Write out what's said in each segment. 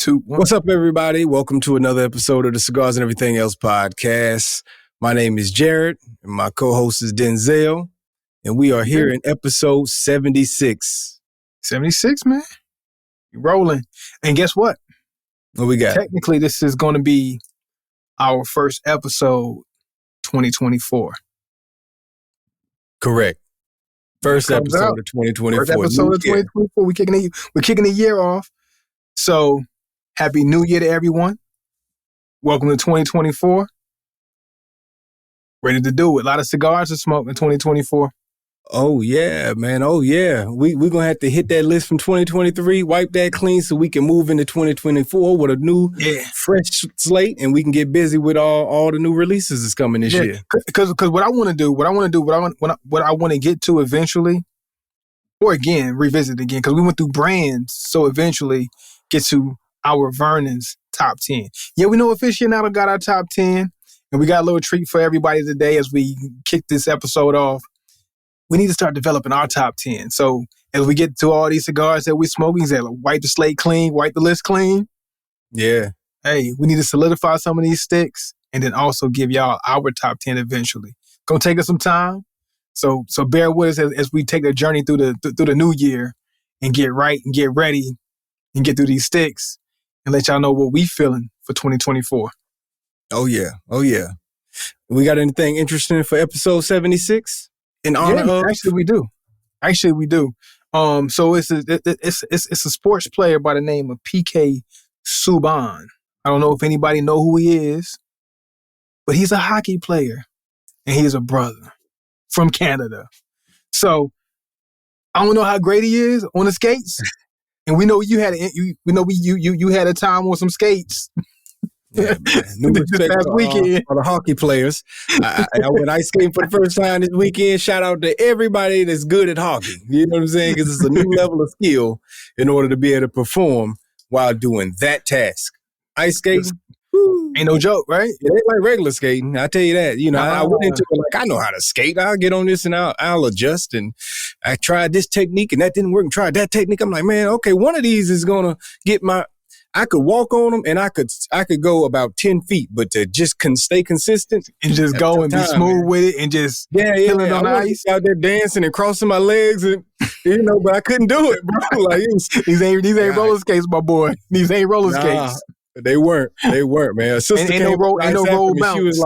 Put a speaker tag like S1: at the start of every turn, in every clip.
S1: 2, 1.
S2: What's up, everybody? Welcome to another episode of the Cigars and Everything Else podcast. My name is Jared, and my co-host is Denzel, and we are here in episode 76.
S1: 76, man. You're rolling. And guess what?
S2: What we got?
S1: Technically, this is going to be our first episode 2024.
S2: Correct. First episode of 2024.
S1: First episode of 2024. We're kicking the year off. So, Happy New Year to everyone. Welcome to 2024. Ready to do it. A lot of cigars to smoke in 2024.
S2: Oh, yeah, man. Oh, yeah. We're going to have to hit that list from 2023, wipe that clean so we can move into 2024 with a new, fresh slate, and we can get busy with all the new releases that's coming this year.
S1: Because what I want to get to eventually, or again, revisit again, because we went through brands, so eventually get to our Vernon's top 10. Yeah, we know Aficionado got our top 10, and we got a little treat for everybody today as we kick this episode off. We need to start developing our top 10. So as we get to all these cigars that we smoke, we say, wipe the slate clean, wipe the list clean.
S2: Yeah.
S1: Hey, we need to solidify some of these sticks and then also give y'all our top 10 eventually. Gonna take us some time. So bear with us as we take the journey through the new year and get right and get ready and get through these sticks and let y'all know what we feeling for 2024.
S2: Oh, yeah. Oh, yeah. We got anything interesting for episode 76? In honor of?
S1: Actually, we do. So it's a sports player by the name of PK Subban. I don't know if anybody know who he is, but he's a hockey player and he's a brother from Canada. So I don't know how great he is on the skates, and we know you had a time on some skates.
S2: Yeah, man. New respect
S1: past weekend.
S2: For the hockey players. I went ice skating for the first time this weekend. Shout out to everybody that's good at hockey. You know what I'm saying? Because it's a new level of skill in order to be able to perform while doing that task. Ice skating,
S1: ain't no joke, right?
S2: It ain't like regular skating. I tell you that. You know, I went into it like, I know how to skate. I'll get on this and I'll adjust. And I tried this technique and that didn't work and tried that technique. I'm like, man, okay, one of these is going to get I could walk on them and I could go about 10 feet, but to just stay consistent
S1: and just go and be smooth with it and just
S2: feel it on the ice. Out there dancing and crossing my legs and but I couldn't do it, bro. Like
S1: these ain't roller skates, my boy. These ain't roller skates.
S2: They weren't, man. A sister
S1: ain't no roll bounce.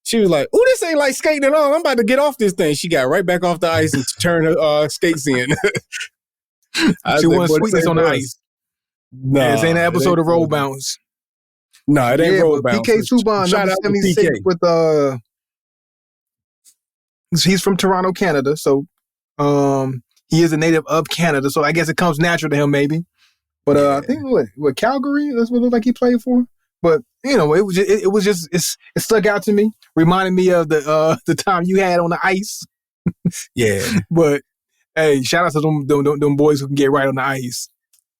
S2: She was like, "Oh, this ain't like skating at all. I'm about to get off this thing." She got right back off the ice and turned her skates in.
S1: She wants sweetness on the ice.
S2: No,
S1: this ain't an episode of Roll Bounce.
S2: No, it ain't Roll Bounce.
S1: PK Subban, number 76 with he's from Toronto, Canada. So he is a native of Canada. So I guess it comes natural to him maybe. But I think what Calgary, that's what it looked like he played for. But it stuck out to me. Reminded me of the time you had on the ice.
S2: Yeah.
S1: But hey, shout out to them boys who can get right on the ice.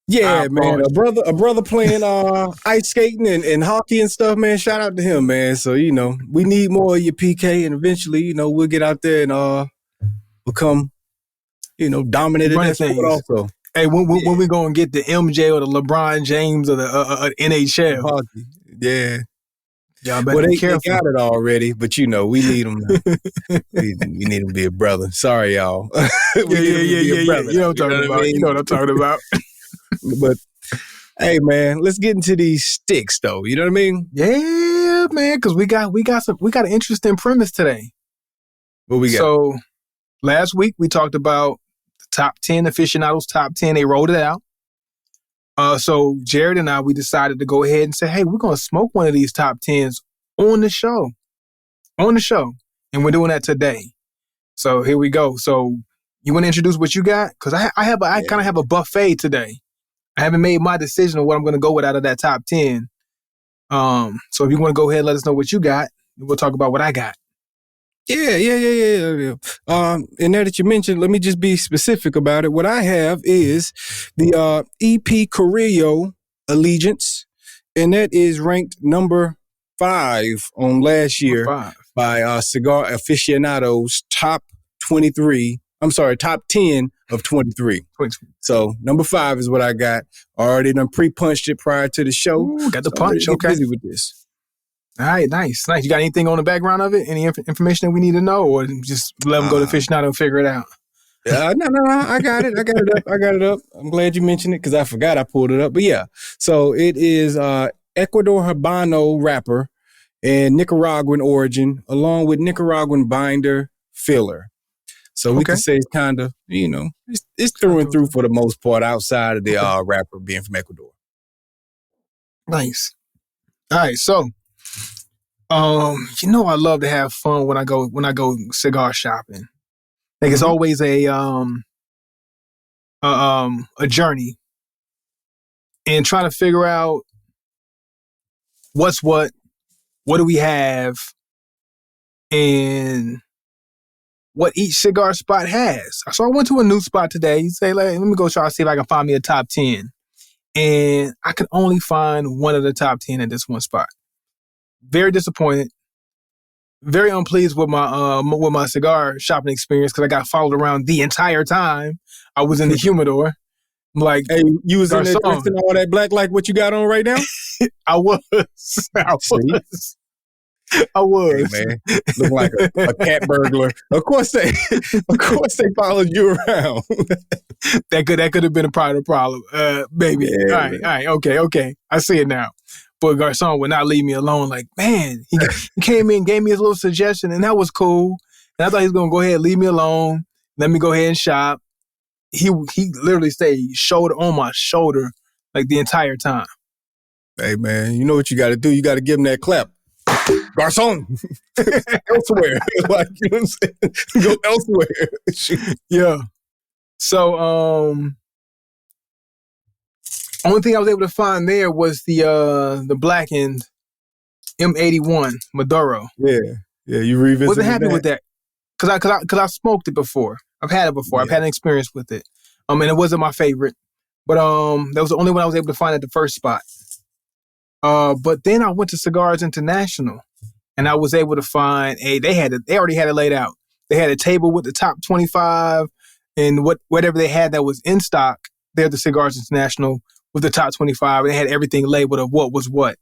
S2: Yeah, man. A brother playing ice skating and hockey and stuff, man. Shout out to him, man. So, we need more of your PK, and eventually, we'll get out there and become, dominant in that sport also.
S1: Hey, when we going to get the MJ or the LeBron James or the NHL?
S2: Hockey. Yeah.
S1: Y'all better be careful.
S2: They got it already, but we need them. we need them to be a brother. Sorry, y'all.
S1: Yeah. You know what I'm talking about.
S2: But hey, man, let's get into these sticks, though. You know what I mean?
S1: Yeah, man, because we got an interesting premise today.
S2: What we got?
S1: So last week we talked about the top 10 aficionados, top 10. They rolled it out. So Jared and I, we decided to go ahead and say, hey, we're gonna smoke one of these top 10s on the show, and we're doing that today. So here we go. So you want to introduce what you got? Because I kind of have a buffet today. I haven't made my decision on what I'm going to go with out of that top 10. So if you want to go ahead and let us know what you got, we'll talk about what I got.
S2: Yeah. And now that you mentioned, let me just be specific about it. What I have is the EP Carillo Allegiance, and that is ranked number 5 on last year by Cigar Aficionado's top 10 of 23.
S1: 23.
S2: So number 5 is what I got. Already done pre-punched it prior to the show.
S1: Ooh, got the
S2: so
S1: punch.
S2: Get
S1: okay.
S2: busy with this.
S1: All right, nice. You got anything on the background of it? Any information that we need to know, or just let them go to Aficionado and figure it out?
S2: No. I got it. I got it up. I'm glad you mentioned it because I forgot I pulled it up. But yeah, so it is Ecuador Habano wrapper and Nicaraguan origin, along with Nicaraguan binder filler. So we can say it's kind of, it's through and through for the most part outside of the wrapper being from Ecuador.
S1: Nice. All right, so I love to have fun when I go cigar shopping. Like it's always a journey and trying to figure out what's what do we have, and what each cigar spot has. So I went to a new spot today. You say, let me go try to see if I can find me a top 10. And I could only find one of the top 10 at this one spot. Very disappointed. Very unpleased with my cigar shopping experience because I got followed around the entire time I was in the humidor. I'm like,
S2: hey, you was in there dressed in all that black like what you got on right now?
S1: I was. I was.
S2: Hey, man, look like a cat burglar. Of course they followed you around.
S1: That could have been a part of the problem. Maybe. Yeah, all right. Okay. I see it now. But Garcon would not leave me alone. Like, man, he came in, gave me his little suggestion, and that was cool. And I thought he was gonna go ahead and leave me alone. Let me go ahead and shop. He literally stayed shoulder on my shoulder like the entire time.
S2: Hey man, you know what you got to do? You got to give him that clap. Garcon, elsewhere. Like, you know what I'm saying? Go elsewhere.
S1: Yeah. So, only thing I was able to find there was the blackened M81 Maduro.
S2: Yeah, you revisited.
S1: Wasn't happy with that because I smoked it before. I've had it before. Yeah. I've had an experience with it. And it wasn't my favorite, but that was the only one I was able to find at the first spot. But then I went to Cigars International, and I was able to find they already had it laid out. They had a table with the top 25 and whatever they had that was in stock. They're the Cigars International with the top 25. And they had everything labeled of what was what.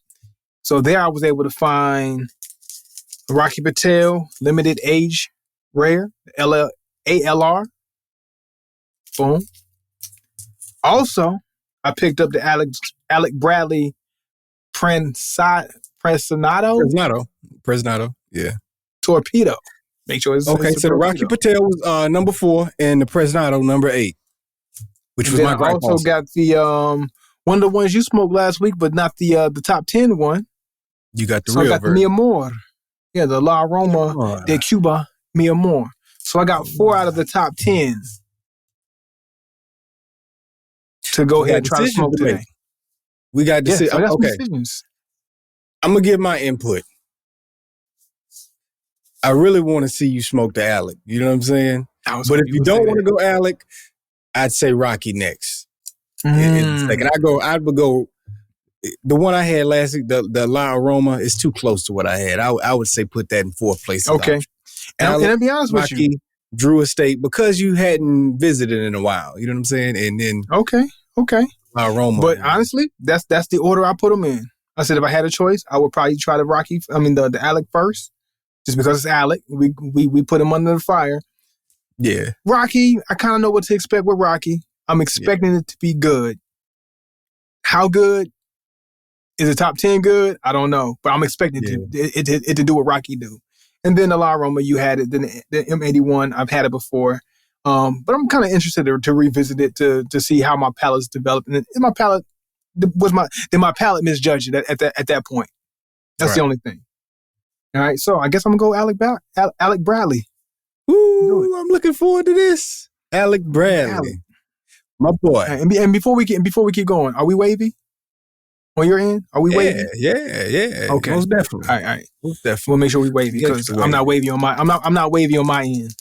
S1: So there I was able to find Rocky Patel Limited Age Rare ALR. Boom. Also, I picked up the Alec Bradley Presnado.
S2: Yeah.
S1: Torpedo. Make sure it's
S2: okay. So the Rocky Patel was number 4 and the Presnado number 8, which was my gripe.
S1: Also got the one of the ones you smoked last week, but not the top 10 one.
S2: You got the real version.
S1: I got the Mi Amor. Yeah, the La Aroma de Cuba Mi Amor. So I got 4 out of the top 10 to go ahead and try to smoke today.
S2: We got decisions.
S1: So I got some decisions.
S2: I'm going to give my input. I really want to see you smoke the Alec. You know what I'm saying? But if you don't want to go Alec, I'd say Rocky next. And I would go. The one I had last week, the La Aroma, is too close to what I had. I would say put that in 4th place.
S1: Okay. And I'll be honest with you,
S2: Drew Estate, because you hadn't visited in a while. You know what I'm saying? And then
S1: okay.
S2: La Aroma.
S1: But honestly, that's the order I put them in. I said if I had a choice, I would probably try the Alec first, just because it's Alec. We put him under the fire.
S2: Yeah.
S1: Rocky, I kind of know what to expect with Rocky. I'm expecting it to be good. How good? Is the top 10 good? I don't know, but I'm expecting it to do what Rocky do. And then the La Aroma, you had it. Then the M81, I've had it before. But I'm kind of interested to revisit it to see how my palate's developing. And my palate my palate misjudged it at that point. That's the only thing. All right, so I guess I'm gonna go Alec Bradley.
S2: Ooh, I'm looking forward to this. Alec Bradley, my boy.
S1: And before we keep going, are we wavy? On your end? Are we wavy?
S2: Yeah.
S1: Okay.
S2: Most definitely.
S1: All right.
S2: Most definitely.
S1: We'll make sure we wavy because I'm not wavy on my I'm not wavy on my end.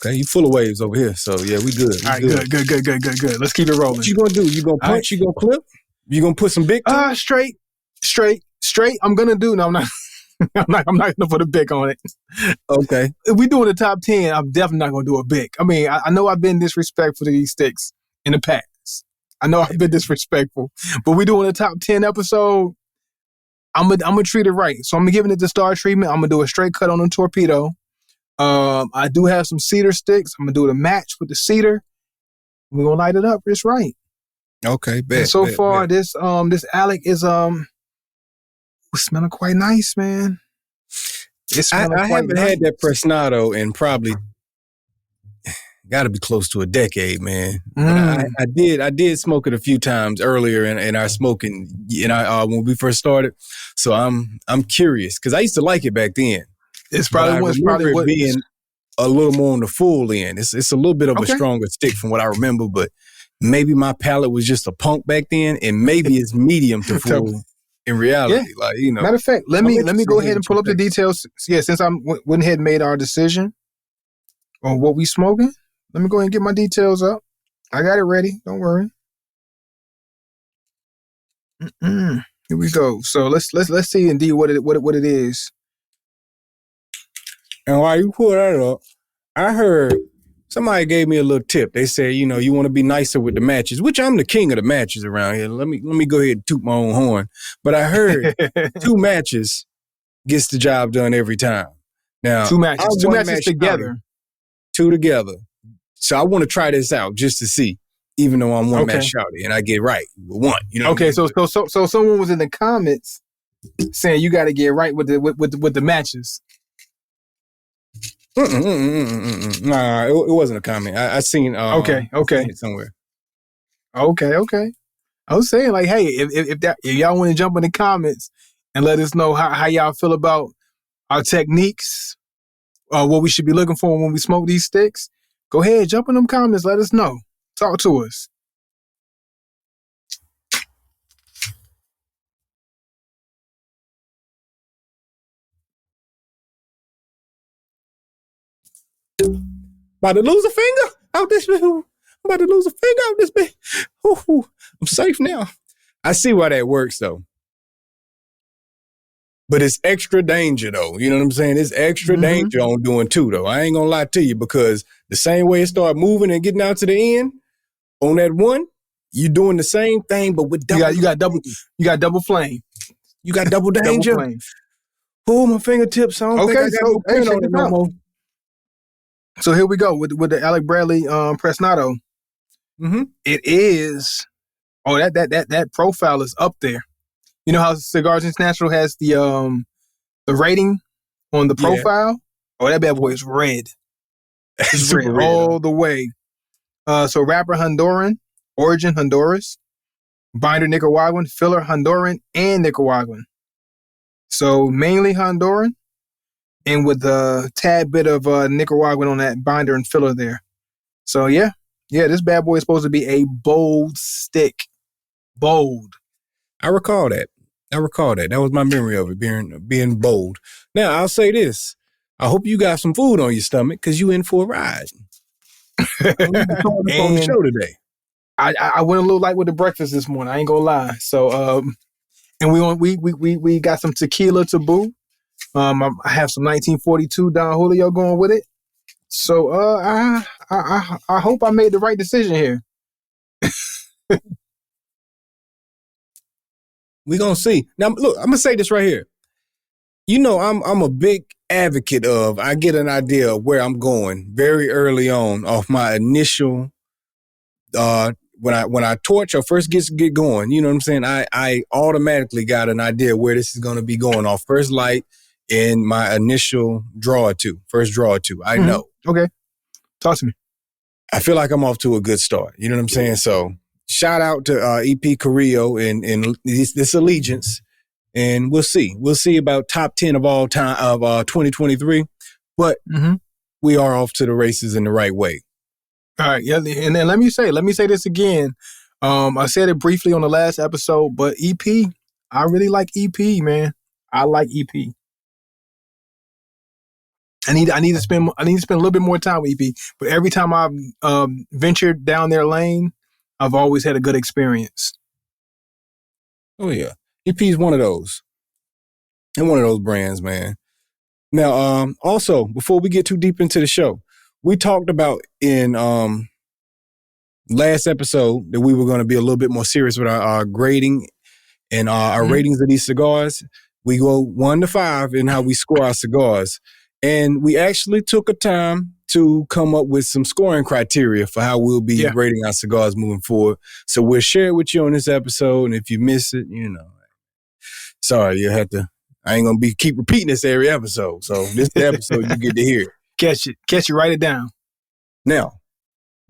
S2: Okay, you full of waves over here. So yeah, we good.
S1: All right, good. Let's keep it rolling.
S2: What you gonna do? You gonna punch? You gonna clip? You gonna put some big?
S1: Straight. I'm gonna do. No, I'm not. I'm not gonna put a bic on it.
S2: Okay.
S1: If we doing the top 10, I'm definitely not gonna do a bic. I mean, I know I've been disrespectful to these sticks in the past. I know I've been disrespectful, but we doing a top 10 episode. I'm gonna treat it right. So I'm giving it the star treatment. I'm gonna do a straight cut on the torpedo. I do have some cedar sticks. I'm gonna do the match with the cedar. We're gonna light it up just right.
S2: Okay, bet.
S1: And so far, this Alec is smelling quite nice, man.
S2: I haven't had that Presnado in probably got to be close to a decade, man. But I did smoke it a few times earlier in our smoking, when we first started. So I'm curious because I used to like it back then.
S1: It's probably what
S2: being a little more on the full end. It's a little bit of a stronger stick from what I remember, but maybe my palate was just a punk back then, and maybe it's medium to full in reality.
S1: Yeah. Matter of fact, let me go ahead and pull up the details. Yeah, since I went ahead and made our decision on what we smoking, let me go ahead and get my details up. I got it ready. Don't worry. Here we go. So let's see indeed what it is.
S2: And while you pull that up, I heard somebody gave me a little tip. They said, you want to be nicer with the matches, which I'm the king of the matches around here. Let me go ahead and toot my own horn. But I heard 2 matches gets the job done every time. Now
S1: 2 matches together.
S2: 2 together. So I want to try this out just to see, even though I'm one match shouty and I get right with 1.
S1: Okay, so someone was in the comments saying you got to get right with the matches.
S2: Nah, it wasn't a comment. I seen.
S1: Okay.
S2: Seen it somewhere.
S1: Okay. I was saying like, hey, if y'all want to jump in the comments and let us know how y'all feel about our techniques, what we should be looking for when we smoke these sticks, go ahead, jump in them comments. Let us know. Talk to us.
S2: About to lose a finger out this bit. I'm about to lose a finger out this bit. I'm safe now. I see why that works though. But it's extra danger though. You know what I'm saying? It's extra danger on doing 2 though. I ain't gonna lie to you because the same way it started moving and getting out to the end, on that 1, you doing the same thing but with double.
S1: You got double flame.
S2: You got double danger.
S1: Double flame.
S2: Pull my fingertips. I don't think I got no pen on it no more.
S1: So here we go with the Alec Bradley Presnado. It is that profile is up there. You know how Cigars International has the rating on the profile? Yeah. Oh, that bad boy is red. It's red all the way. So wrapper Honduran, origin Honduras, binder Nicaraguan, filler Honduran and Nicaraguan. So mainly Honduran, and with a tad bit of Nicaraguan on that binder and filler there. So yeah, this bad boy is supposed to be a bold stick. Bold.
S2: I recall that. That was my memory of it being bold. Now, I'll say this. I hope you got some food on your stomach because you in for a ride. On the show today.
S1: I went a little light with the breakfast this morning. I ain't gonna lie. So and we got some tequila to boot. I have some 1942 Don Julio going with it. So I hope I made the right decision here.
S2: We're gonna see. Now look, I'm gonna say this right here. I'm a big advocate of I get an idea of where I'm going very early on off my initial when I torch or first get going, you know what I'm saying? I automatically got an idea where this is gonna be going off first light in my initial first draw or two. I know.
S1: Okay. Talk to me.
S2: I feel like I'm off to a good start. You know what I'm saying? So shout out to EP Carillo and this allegiance. And we'll see. We'll see about top 10 of all time of 2023. But we are off to the races in the right way.
S1: All right. Yeah. And then let me say this again. I said it briefly on the last episode, but EP, I really like EP, man. I like EP. I need to spend a little bit more time with EP. But every time I've ventured down their lane, I've always had a good experience.
S2: Oh yeah, EP is one of those. And one of those brands, man. Now, also, before we get too deep into the show, we talked about in last episode that we were going to be a little bit more serious with our grading and our ratings of these cigars. We go 1 to 5 in how we score our cigars. And we actually took a time to come up with some scoring criteria for how we'll be rating our cigars moving forward. So we'll share it with you on this episode. And if you miss it, sorry, you have to. I ain't going to keep repeating this every episode. So this is the episode you get to hear.
S1: Catch it, write it down.
S2: Now,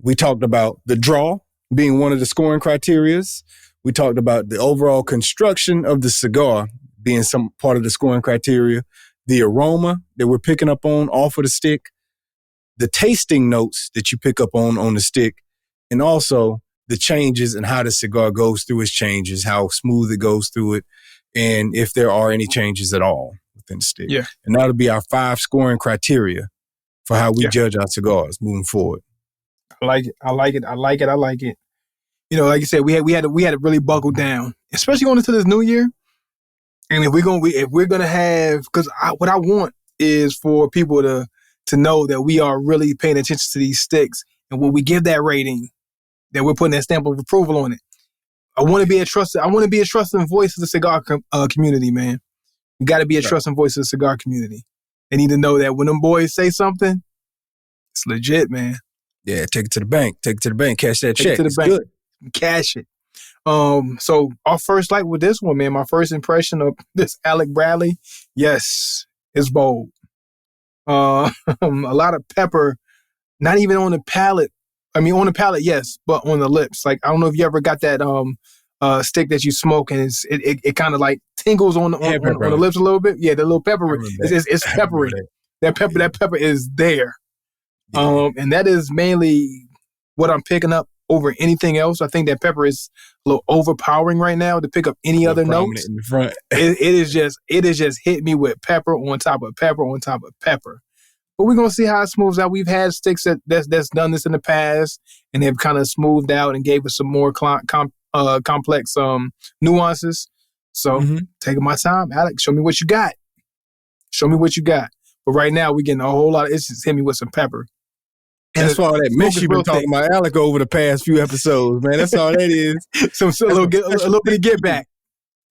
S2: we talked about the draw being one of the scoring criterias. We talked about the overall construction of the cigar being some part of the scoring criteria, the aroma that we're picking up on off of the stick, the tasting notes that you pick up on the stick, and also the changes and how the cigar goes through its changes, how smooth it goes through it, and if there are any changes at all within the stick.
S1: Yeah.
S2: And that'll be our 5 scoring criteria for how we judge our cigars moving forward.
S1: I like it. Like you said, we had to really buckle down, especially going into this new year. And if we're gonna have, because what I want is for people to know that we are really paying attention to these sticks, and when we give that rating, that we're putting that stamp of approval on it. I want to be a trusting voice of the cigar community, man. You got to be a trusting voice of the cigar community. They need to know that when them boys say something, it's legit, man.
S2: Yeah, take it to the bank. Cash that check.
S1: Take it to the bank. Good. Cash it. So our first light with this one, man, my first impression of this Alec Bradley, yes, it's bold. A lot of pepper, not even on the palate. I mean, on the palate, yes, but on the lips. Like, I don't know if you ever got that stick that you smoke and it kind of like tingles on the lips a little bit. Yeah, the little pepper. It's peppery. That pepper is there. Yeah. And that is mainly what I'm picking up over anything else. I think that pepper is a little overpowering right now to pick up any other notes.
S2: In the front.
S1: it is just hit me with pepper on top of pepper on top of pepper. But we're gonna see how it smooths out. We've had sticks that's done this in the past, and they've kind of smoothed out and gave us some more complex nuances. So taking my time, Alec, show me what you got. But right now we're getting a whole lot of it's just hit me with some pepper.
S2: And that's all that mess you've been talking about Alec over the past few episodes, man. That's all that is.
S1: A little bit of get back.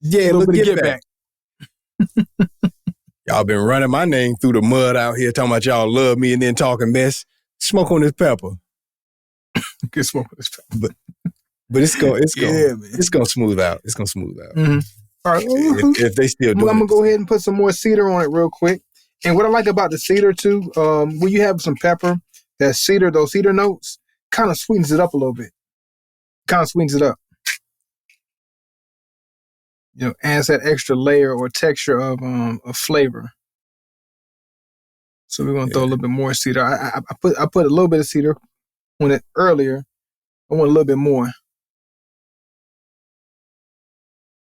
S2: Yeah, a little bit of get back. Y'all been running my name through the mud out here, talking about y'all love me and then talking mess. Smoke on this pepper.
S1: Good smoke on this pepper.
S2: But it's gonna smooth out. It's gonna smooth out.
S1: Mm-hmm. All right.
S2: If they still do it.
S1: I'm gonna go ahead and put some more cedar on it real quick. And what I like about the cedar too, when you have some pepper, those cedar notes kind of sweetens it up a little bit. Adds that extra layer or texture of flavor. So we're gonna throw a little bit more cedar. I put a little bit of cedar on it earlier. I want a little bit more.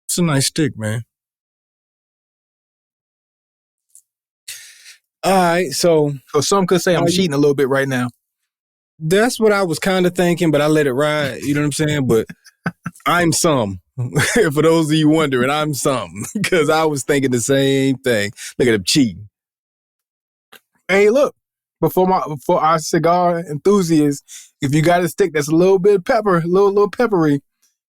S2: It's a nice stick, man. All right, so
S1: some could say I'm cheating a little bit right now.
S2: That's what I was kind of thinking, but I let it ride. You know what I'm saying? But I'm some. For those of you wondering, I'm some. Because I was thinking the same thing. Look at him cheating.
S1: Hey, look. For our cigar enthusiasts, if you got a stick that's a little bit pepper, a little peppery,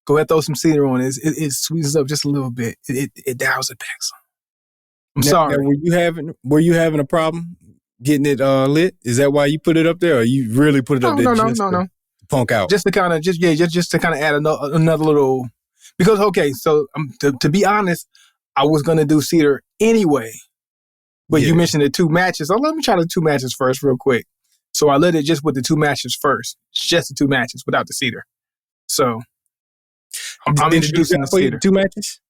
S1: go ahead and throw some cedar on it. It sweetens up just a little bit. It dials it back some. I'm sorry.
S2: Now, were you having a problem getting it lit? Is that why you put it up there, or you really put it up there? No. Punk out.
S1: Just to kind of add another little. Because so to be honest, I was gonna do cedar anyway, but you mentioned the 2 matches. So let me try the 2 matches first, real quick. So I lit it just with the 2 matches first, just the 2 matches without the cedar. So I'm introducing the cedar.
S2: 2 matches.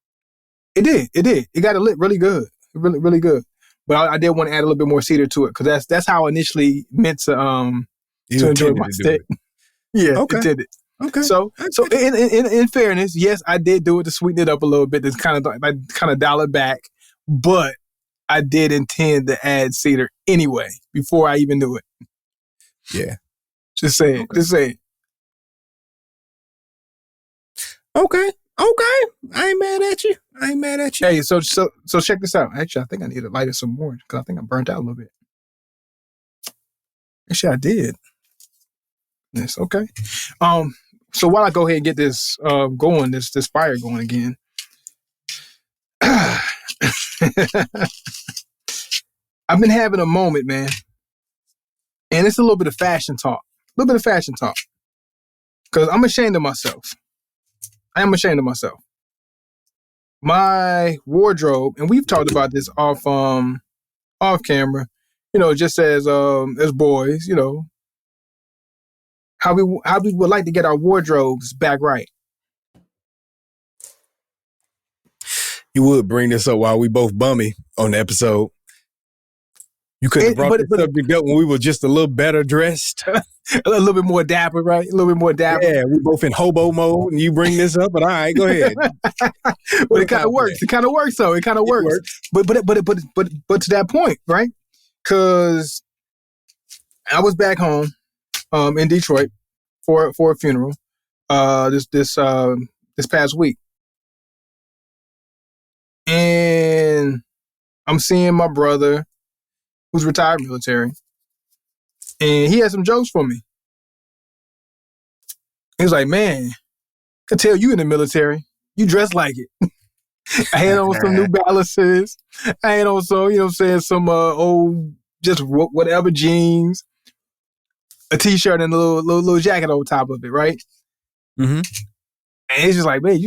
S1: It did. It got it lit really good. Really, really good. But I did want to add a little bit more cedar to it because that's how I initially meant to enjoy my stick. Yeah, okay. It did it.
S2: Okay.
S1: So in fairness, yes, I did do it to sweeten it up a little bit, to kind of dial it back. But I did intend to add cedar anyway before I even knew it.
S2: Yeah.
S1: Just saying. Okay. Just saying.
S2: Okay. I ain't mad at you. I ain't mad at you.
S1: Hey, so check this out. Actually, I think I need to light it some more because I think I burnt out a little bit. Actually, I did. Yes, okay. So while I go ahead and get this going, this fire going again. I've been having a moment, man. And it's a little bit of fashion talk. Because I'm ashamed of myself. I am ashamed of myself. My wardrobe, and we've talked about this off camera, just as boys, how we would like to get our wardrobes back right.
S2: You would bring this up while we both bummy on the episode. You could have brought this subject up when we were just a little better dressed.
S1: A little bit more dapper, right? A little bit more dapper.
S2: Yeah, we both in hobo mode, and you bring this up, but all right, go ahead.
S1: But it kind of works. It kind of works, though. It kind of works. But to that point, right? Because I was back home, in Detroit for a funeral, this past week, and I'm seeing my brother, who's retired military, and he had some jokes for me. He was like, man, I could tell you in the military. You dress like it. I had on some New Balances. I had on some, some old, just whatever jeans, a t-shirt and a little jacket on top of it, right?
S2: Mm-hmm.
S1: And it's just like, man,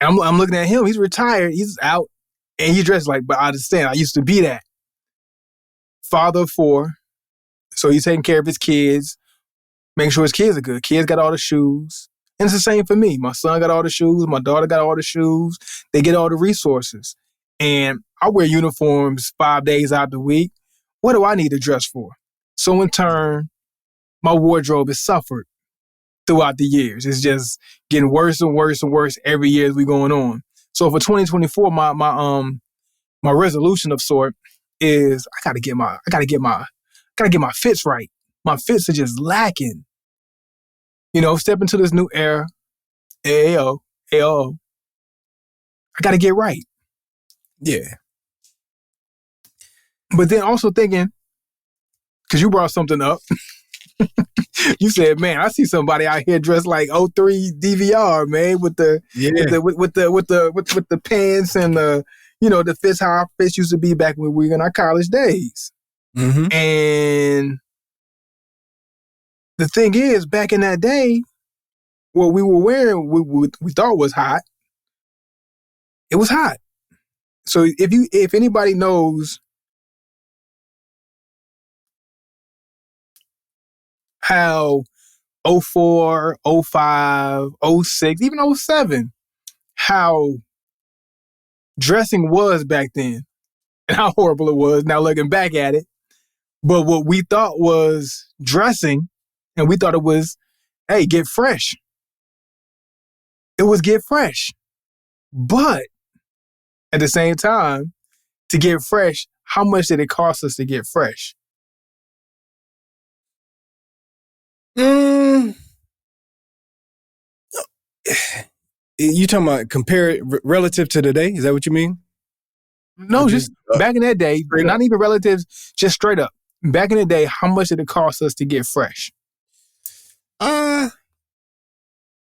S1: I'm looking at him. He's retired. He's out. And he dressed like, but I understand. I used to be that. Father of 4. So he's taking care of his kids, making sure his kids are good. Kids got all the shoes. And it's the same for me. My son got all the shoes. My daughter got all the shoes. They get all the resources. And I wear uniforms 5 days out of the week. What do I need to dress for? So in turn, my wardrobe has suffered throughout the years. It's just getting worse and worse and worse every year as we going on. So for 2024, my resolution of sort is I gotta get my fits right. My fits are just lacking. Step into this new era. AO. I gotta get right.
S2: Yeah.
S1: But then also thinking, because you brought something up. You said, man, I see somebody out here dressed like 03 DVR, man, with the pants and the fits how our fits used to be back when we were in our college days.
S2: Mm-hmm.
S1: And the thing is, back in that day, what we were wearing, we thought was hot. It was hot. So if anybody knows how 04, 05, 06, even 07, how dressing was back then and how horrible it was now looking back at it. But what we thought was dressing, and we thought it was, hey, get fresh. It was get fresh. But at the same time, to get fresh, how much did it cost us to get fresh?
S2: You talking about compare it relative to today? Is that what you mean?
S1: No, just back in that day, not even relatives, just straight up. Back in the day, how much did it cost us to get fresh?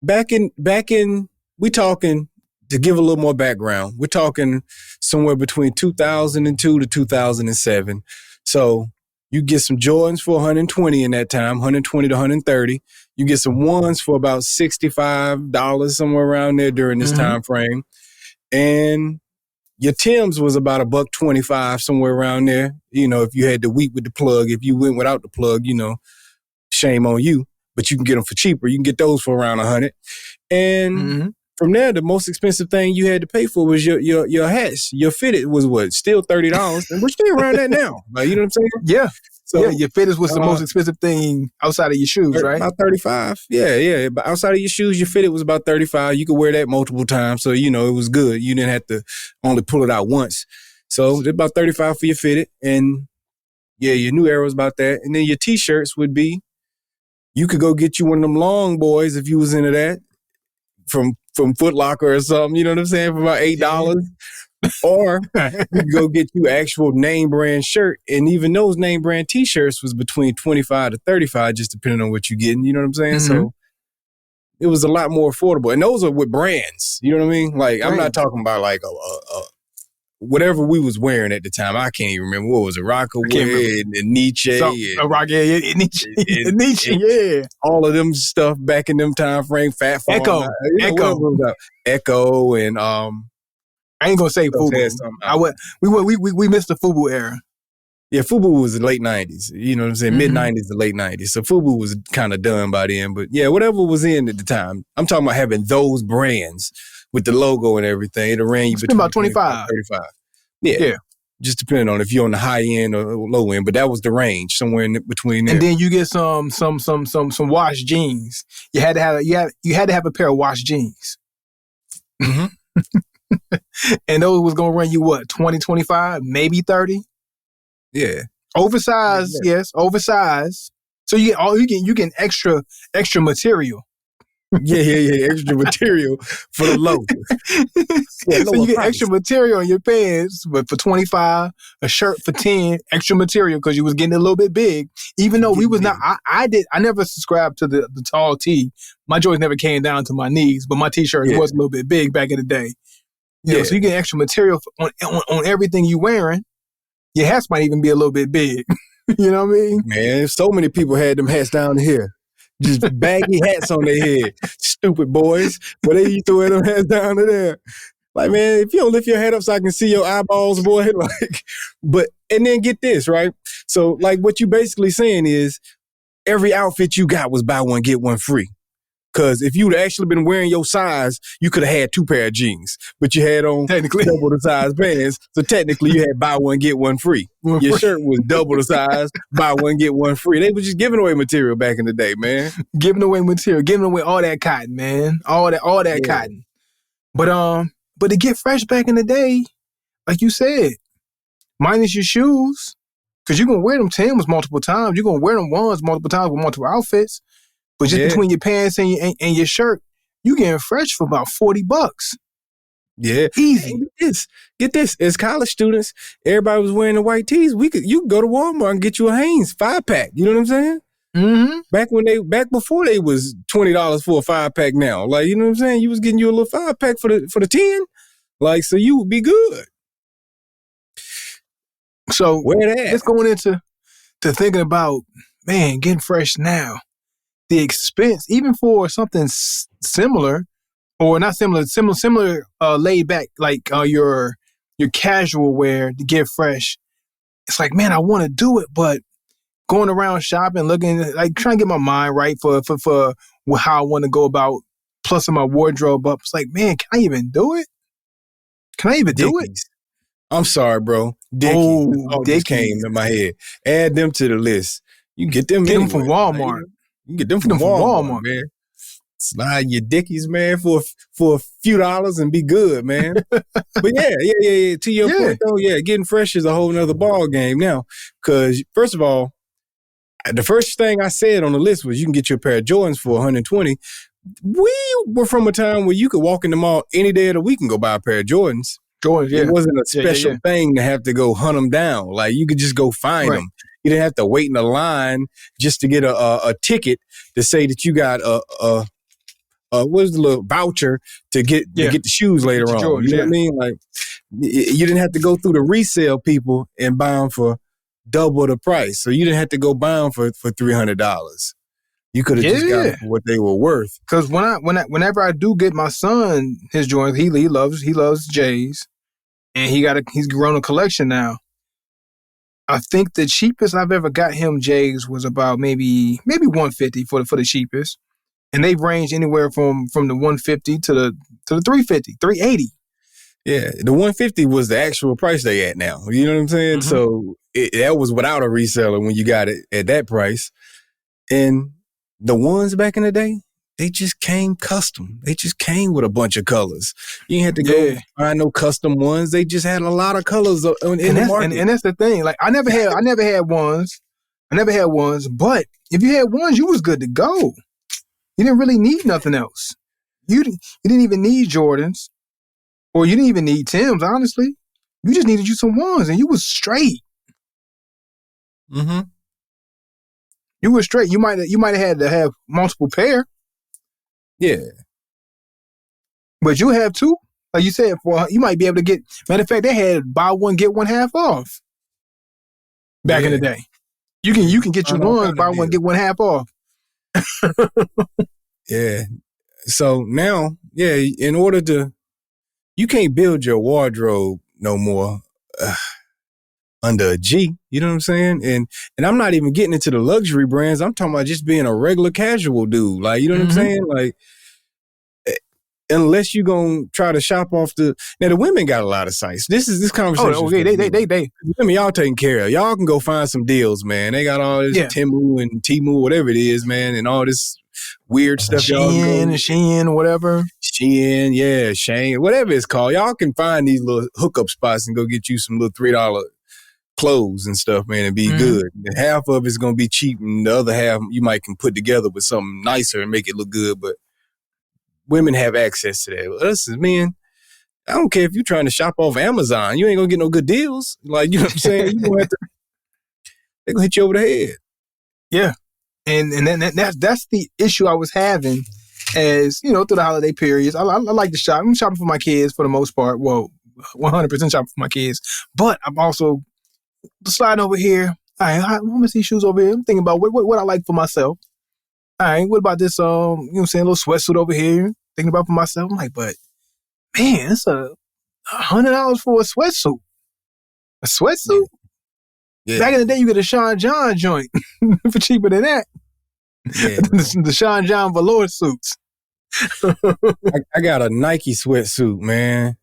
S2: Back in, we talking, to give a little more background, we're talking somewhere between 2002 to 2007. So you get some Jordans for 120 in that time, 120 to 130. You get some ones for about $65, somewhere around there during this time frame. And your Timbs was about $125, somewhere around there. If you had the wheat with the plug, if you went without the plug, shame on you. But you can get them for cheaper. You can get those for around $100. And from there, the most expensive thing you had to pay for was your hats. Your fitted was what? Still $30. And we're still around that now. Like, you know what I'm saying?
S1: Yeah. So your fitteds was the most expensive thing outside of your shoes, right?
S2: About $35. Yeah. But outside of your shoes, your fitted was about $35. You could wear that multiple times. So, it was good. You didn't have to only pull it out once. So it's about $35 for your fitted. And yeah, your new era was about that. And then your t-shirts would be, you could go get you one of them long boys if you was into that from Foot Locker or something, you know what I'm saying, for about $8. Or you go get you actual name brand shirt, and even those name brand t-shirts was between 25 to 35, just depending on what you're getting, you know what I'm saying? So it was a lot more affordable. And those are with brands, you know what I mean? Like, I'm not talking about like a whatever we was wearing at the time. I can't even remember. What was it? Rockaway and Nietzsche.
S1: Nietzsche, yeah.
S2: All of them stuff back in them time frame. Fat Farm. Echo and
S1: I ain't gonna say FUBU. We missed the FUBU era.
S2: Yeah, FUBU was the late 90s. You know what I'm saying? Mid-90s to late 90s. So FUBU was kind of done by then. But yeah, whatever was in at the time. I'm talking about having those brands with the logo and everything. It'll ran you between
S1: about 25.
S2: 35. Yeah. Just depending on if you're on the high end or low end. But that was the range, somewhere in between there.
S1: And then you get some washed jeans. You had to have a pair of washed jeans. And those was gonna run you what, 20, 25, maybe 30?
S2: Yeah.
S1: Oversized, yes, oversized. So you get extra material.
S2: Yeah. Extra material for the low.
S1: So you get extra material in your pants, but for 25, a shirt for 10, extra material because you was getting a little bit big. Even though we was not, I never subscribed to the tall tee. My joints never came down to my knees, but my t-shirt was a little bit big back in the day. You know, so you get extra material on everything you wearing. Your hats might even be a little bit big. You know what I mean?
S2: Man, so many people had them hats down here. Just baggy hats on their head. Stupid boys. But they used to wear them hats down to there. Like, man, if you don't lift your head up so I can see your eyeballs, boy, and then get this, right? So, like, what you basically saying is every outfit you got was buy one, get one free. Because if you'd actually been wearing your size, you could have had 2 pair of jeans, but you had on double the size pants. So technically, you had buy one, get one free. Your shirt was double the size, buy one, get one free. They were just giving away material back in the day, man.
S1: Giving away material, giving away all that cotton, man. All that cotton. But to get fresh back in the day, like you said, minus your shoes, because you're going to wear them Timbs multiple times. You're going to wear them ones multiple times with multiple outfits. But just between your pants and your shirt, you getting fresh for about $40.
S2: Yeah.
S1: Easy.
S2: Hey, get this. As college students, everybody was wearing the white tees. You could go to Walmart and get you a Hanes 5-pack. You know what I'm saying?
S1: Mm-hmm.
S2: Back before they was $20 for a 5-pack now. Like, you know what I'm saying? You was getting you a little 5-pack for the 10. Like, so you would be good.
S1: So let's going into thinking about, man, getting fresh now. The expense, even for something similar, or not similar, laid back, like your casual wear to get fresh. It's like, man, I want to do it, but going around shopping, looking, like trying to get my mind right for how I want to go about plussing my wardrobe up. It's like, man, can I even do it? Can I even do it?
S2: I'm sorry, bro. Dickies came to my head. Add them to the list. You can get them.
S1: Get them from Walmart.
S2: You can get them from Walmart, man. Slide your Dickies, man, for a few dollars and be good, man. But yeah. To your point, though, getting fresh is a whole nother ball game now. Because first of all, the first thing I said on the list was you can get your pair of Jordans for $120. We were from a time where you could walk in the mall any day of the week and go buy a pair of Jordans. It wasn't a special thing to have to go hunt them down. Like, you could just go find them. You didn't have to wait in a line just to get a ticket to say that you got what's the little voucher to get the shoes later on. George, you know what I mean? Like, you didn't have to go through the resale people and buy them for double the price. So you didn't have to go buy them for $300. You could have just got them for what they were worth.
S1: Because whenever I do get my son his joints, he loves J's, and he's grown a collection now. I think the cheapest I've ever got him J's was about maybe $150 for the cheapest, and they've ranged anywhere from the $150 to the $350, $380.
S2: Yeah, the $150 was the actual price they at now. You know what I'm saying? Mm-hmm. So that was without a reseller when you got it at that price. And the ones back in the day, they just came custom. They just came with a bunch of colors. You didn't have to go find no custom ones. They just had a lot of colors in the market.
S1: And that's the thing. Like, I never had ones. But if you had ones, you was good to go. You didn't really need nothing else. you didn't even need Jordans, or you didn't even need Timbs. Honestly, you just needed you some ones, and you was straight.
S2: Mm-hmm.
S1: You were straight. You might have had to have multiple pair.
S2: Yeah.
S1: But you have two. Like you said, you might be able to get. Matter of fact, they had buy one get one half off back in the day. You can get you ones, buy one get one half off.
S2: Yeah. So now, in order to, you can't build your wardrobe no more under a G. You know what I'm saying? And I'm not even getting into the luxury brands. I'm talking about just being a regular casual dude. Like, you know what I'm saying? Like, unless you gonna try to shop off now the women got a lot of sites. This conversation.
S1: Oh, okay. They
S2: women, y'all taking care of. Y'all can go find some deals, man. They got all this Timu and Temu, whatever it is, man, and all this weird stuff.
S1: Shein, whatever.
S2: Shein, yeah, Shane, whatever it's called. Y'all can find these little hookup spots and go get you some little $3 clothes and stuff, man, and be good. And half of it's gonna be cheap, and the other half you might can put together with something nicer and make it look good, but women have access to that. Us as men, I don't care if you're trying to shop off Amazon. You ain't gonna get no good deals. Like, you know what I'm saying? You gonna have to, they're gonna hit you over the head.
S1: Yeah. And then that's the issue I was having as, through the holiday periods. I like to shop. I'm shopping for my kids for the most part. Well, 100% shopping for my kids. But I'm also sliding over here. All right, I want to see shoes over here. I'm thinking about what I like for myself. All right, what about this, little sweatsuit over here? Thinking about for myself. I'm like, but man, it's $100 for a sweatsuit. A sweatsuit? Yeah. Back in the day, you get a Sean John joint for cheaper than that. Yeah, the Sean John velour suits.
S2: I got a Nike sweatsuit, man.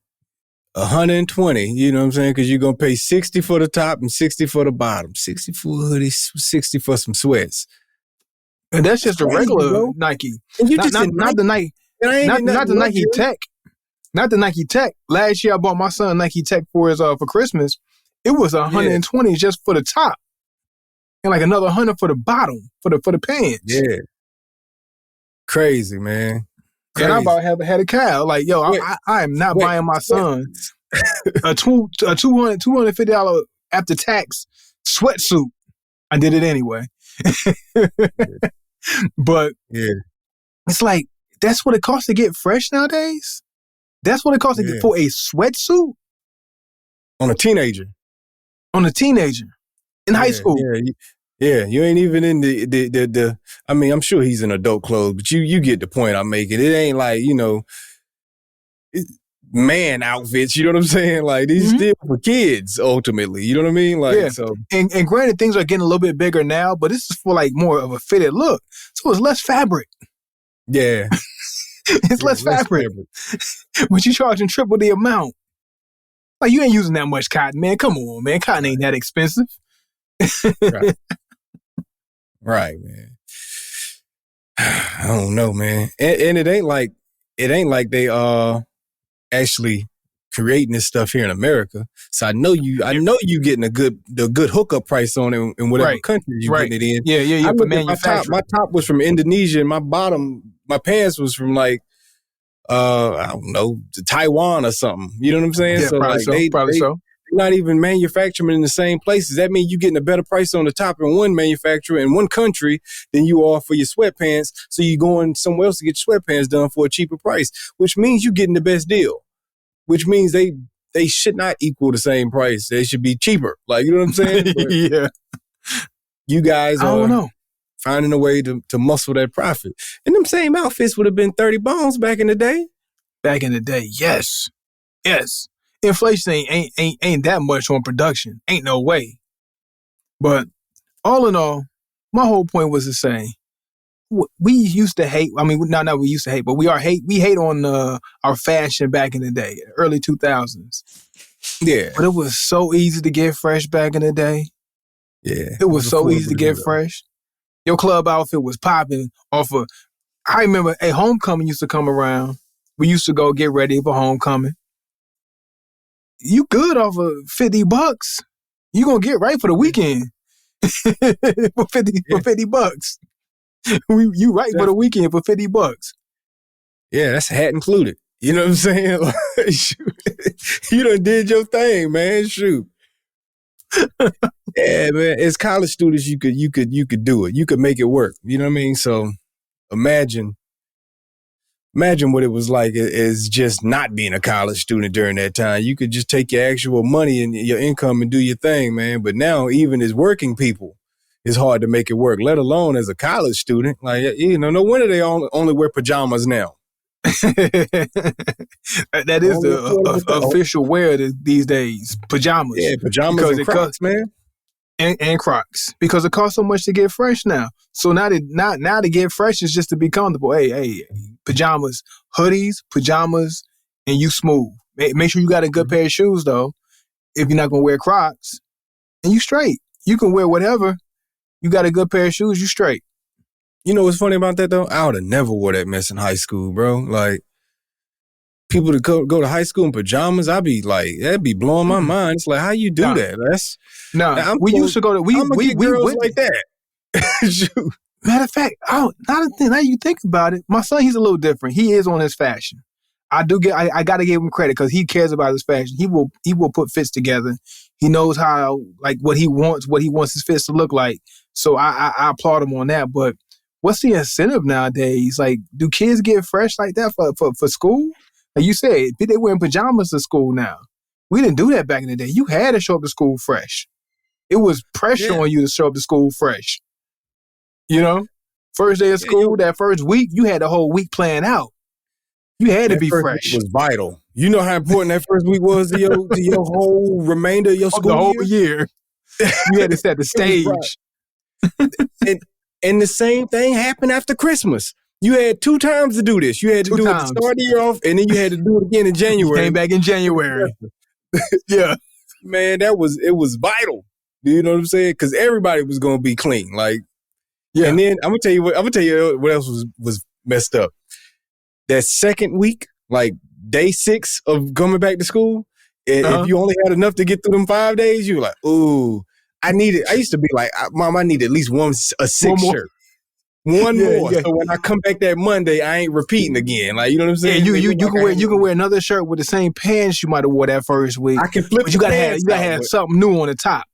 S2: 120, you know what I'm saying? Because you're going to pay 60 for the top and 60 for the bottom. 60 for a hoodie, 60 for some sweats.
S1: And that's just a regular Nike. And not the Nike. Not the Nike Tech. Not the Nike Tech. Last year I bought my son Nike Tech for his for Christmas. It was 120 just for the top, and like another 100 for the bottom for the pants.
S2: Yeah, crazy, man. Crazy.
S1: And I about had a cow. Like, yo, I am not buying my son a $250 after tax sweatsuit. I did it anyway. But it's like, that's what it costs to get fresh nowadays. That's what it costs to get for a sweatsuit
S2: on a teenager.
S1: In high school.
S2: Yeah, you ain't even in the. I mean, I'm sure he's in adult clothes, but you get the point I'm making. It ain't like, man outfits. You know what I'm saying? Like, these still for kids ultimately. You know what I mean? Like, so.
S1: And granted, things are getting a little bit bigger now, but this is for like more of a fitted look, so it's less fabric.
S2: Yeah,
S1: it's less fabric. But you charging triple the amount. Like, you ain't using that much cotton, man. Come on, man. Cotton ain't that expensive.
S2: Right, man. I don't know, man. And it ain't like they actually creating this stuff here in America. So I know you getting the good hookup price on it in whatever country you getting it in.
S1: Yeah.
S2: My top was from Indonesia, and my pants was from like I don't know, Taiwan or something. You know what I'm saying?
S1: Yeah, probably so.
S2: They're not even manufacturing in the same places. That means you're getting a better price on the top in one manufacturer in one country than you are for your sweatpants. So you're going somewhere else to get your sweatpants done for a cheaper price, which means you're getting the best deal. Which means they should not equal the same price. They should be cheaper. Like, you know what I'm saying?
S1: Yeah.
S2: You guys are finding a way to muscle that profit. And them same outfits would have been 30 bones back in the day.
S1: Back in the day, yes. Inflation ain't that much on production. Ain't no way. But all in all, my whole point was to say, we used to hate. I mean, not we used to hate, but we hate on our fashion back in the day, early 2000s.
S2: Yeah.
S1: But it was so easy to get fresh back in the day.
S2: Yeah.
S1: It was so easy to get fresh. Your club outfit was popping off of, I remember a homecoming used to come around. We used to go get ready for homecoming. You good off of $50. You gonna get right for the weekend. for $50. You right for the weekend for $50.
S2: Yeah, that's hat included. You know what I'm saying? Like, you done did your thing, man. Shoot. Yeah, man. As college students, you could do it. You could make it work. You know what I mean? So imagine what it was like as just not being a college student during that time. You could just take your actual money and your income and do your thing, man. But now, even as working people, it's hard to make it work, let alone as a college student. Like, you know, no wonder they only wear pajamas now.
S1: That is the official wear these days. Pajamas.
S2: Yeah, pajamas and Crocs, man.
S1: And Crocs, because it costs so much to get fresh now. So now to get fresh is just to be comfortable. Hey, pajamas, hoodies, pajamas, and you smooth. Make sure you got a good pair of shoes though. If you're not gonna wear Crocs, and you straight, you can wear whatever. You got a good pair of shoes, you straight.
S2: You know what's funny about that though? I would have never wore that mess in high school, bro. Like, people to go to high school in pajamas, I'd be like, that'd be blowing my mind. It's like, how you do that?
S1: We used to go to we
S2: girls like that.
S1: Matter of fact, now you think about it, my son, he's a little different. He is on his fashion. I gotta give him credit because he cares about his fashion. He will put fits together. He knows how, like, what he wants his fits to look like. So I applaud him on that. But what's the incentive nowadays? Like, do kids get fresh like that for school? Like you said, they wearing pajamas to school now. We didn't do that back in the day. You had to show up to school fresh. It was pressure on you to show up to school fresh. You know? First day of school, that first week, you had the whole week planned out. You had to be fresh.
S2: It was vital. You know how important that first week was to your whole remainder of your school
S1: the whole year. You had to set the stage.
S2: And the same thing happened after Christmas. You had 2 times to do this. You had to do it to start the year off, and then you had to do it again in January.
S1: You came back in January. Yeah.
S2: Man, it was vital. You know what I'm saying? Because everybody was going to be clean. Like, yeah. And then I'm gonna tell you what else was messed up. That second week, like day 6 of coming back to school, if you only had enough to get through them 5 days, you were like, ooh, I used to be like, Mom, I need at least a 6 shirt. One more. Yeah. So when I come back that Monday, I ain't repeating again. Like, you know what I'm saying?
S1: Yeah, you can wear another shirt with the same pants you might have wore that first week.
S2: I can flip.
S1: But you gotta have something new on the top.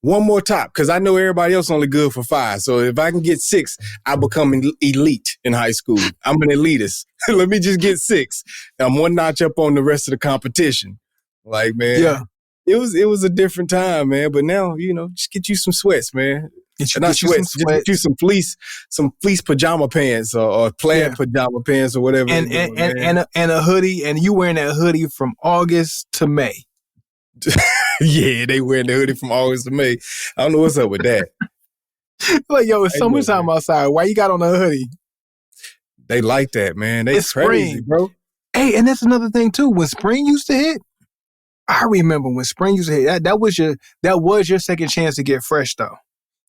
S2: One more top, because I know everybody else only good for 5. So if I can get 6, I become elite in high school. I'm an elitist. Let me just get 6. I'm one notch up on the rest of the competition. Like, man, it was a different time, man. But now, you know, just get you some sweats, man. Get you some fleece pajama pants or plaid pajama pants or whatever.
S1: And a hoodie, and you wearing that hoodie from August to May.
S2: Yeah, they wearing the hoodie from August to May. I don't know what's up with that.
S1: Like, yo, it's summertime outside. Why you got on a hoodie?
S2: They like that, man. It's crazy,
S1: spring,
S2: bro.
S1: Hey, and that's another thing too. When spring used to hit, I remember when spring used to hit. That was your second chance to get fresh, though.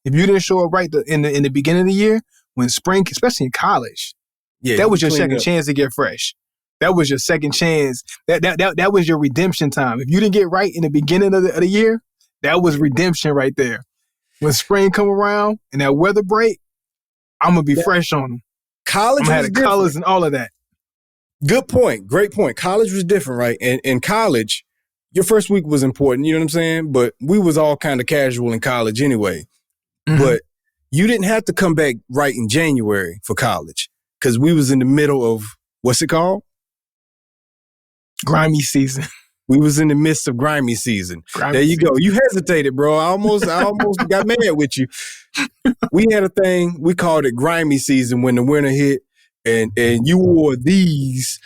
S1: If you didn't show up right in the beginning of the year, when spring, especially in college, that was your second chance to get fresh. That was your second chance. That was your redemption time. If you didn't get right in the beginning of the year, that was redemption right there. When spring come around and that weather break, I'm gonna be fresh on them.
S2: College
S1: I'm gonna have the colors and all of that.
S2: Good point. Great point. College was different, right? And in college, your first week was important. You know what I'm saying? But we was all kind of casual in college anyway. Mm-hmm. But you didn't have to come back right in January for college because we was in the middle of, what's it called?
S1: Grimy season.
S2: We was in the midst of grimy season. There you go. You hesitated, bro. I almost got mad with you. We had a thing, we called it grimy season when the winter hit, and you wore these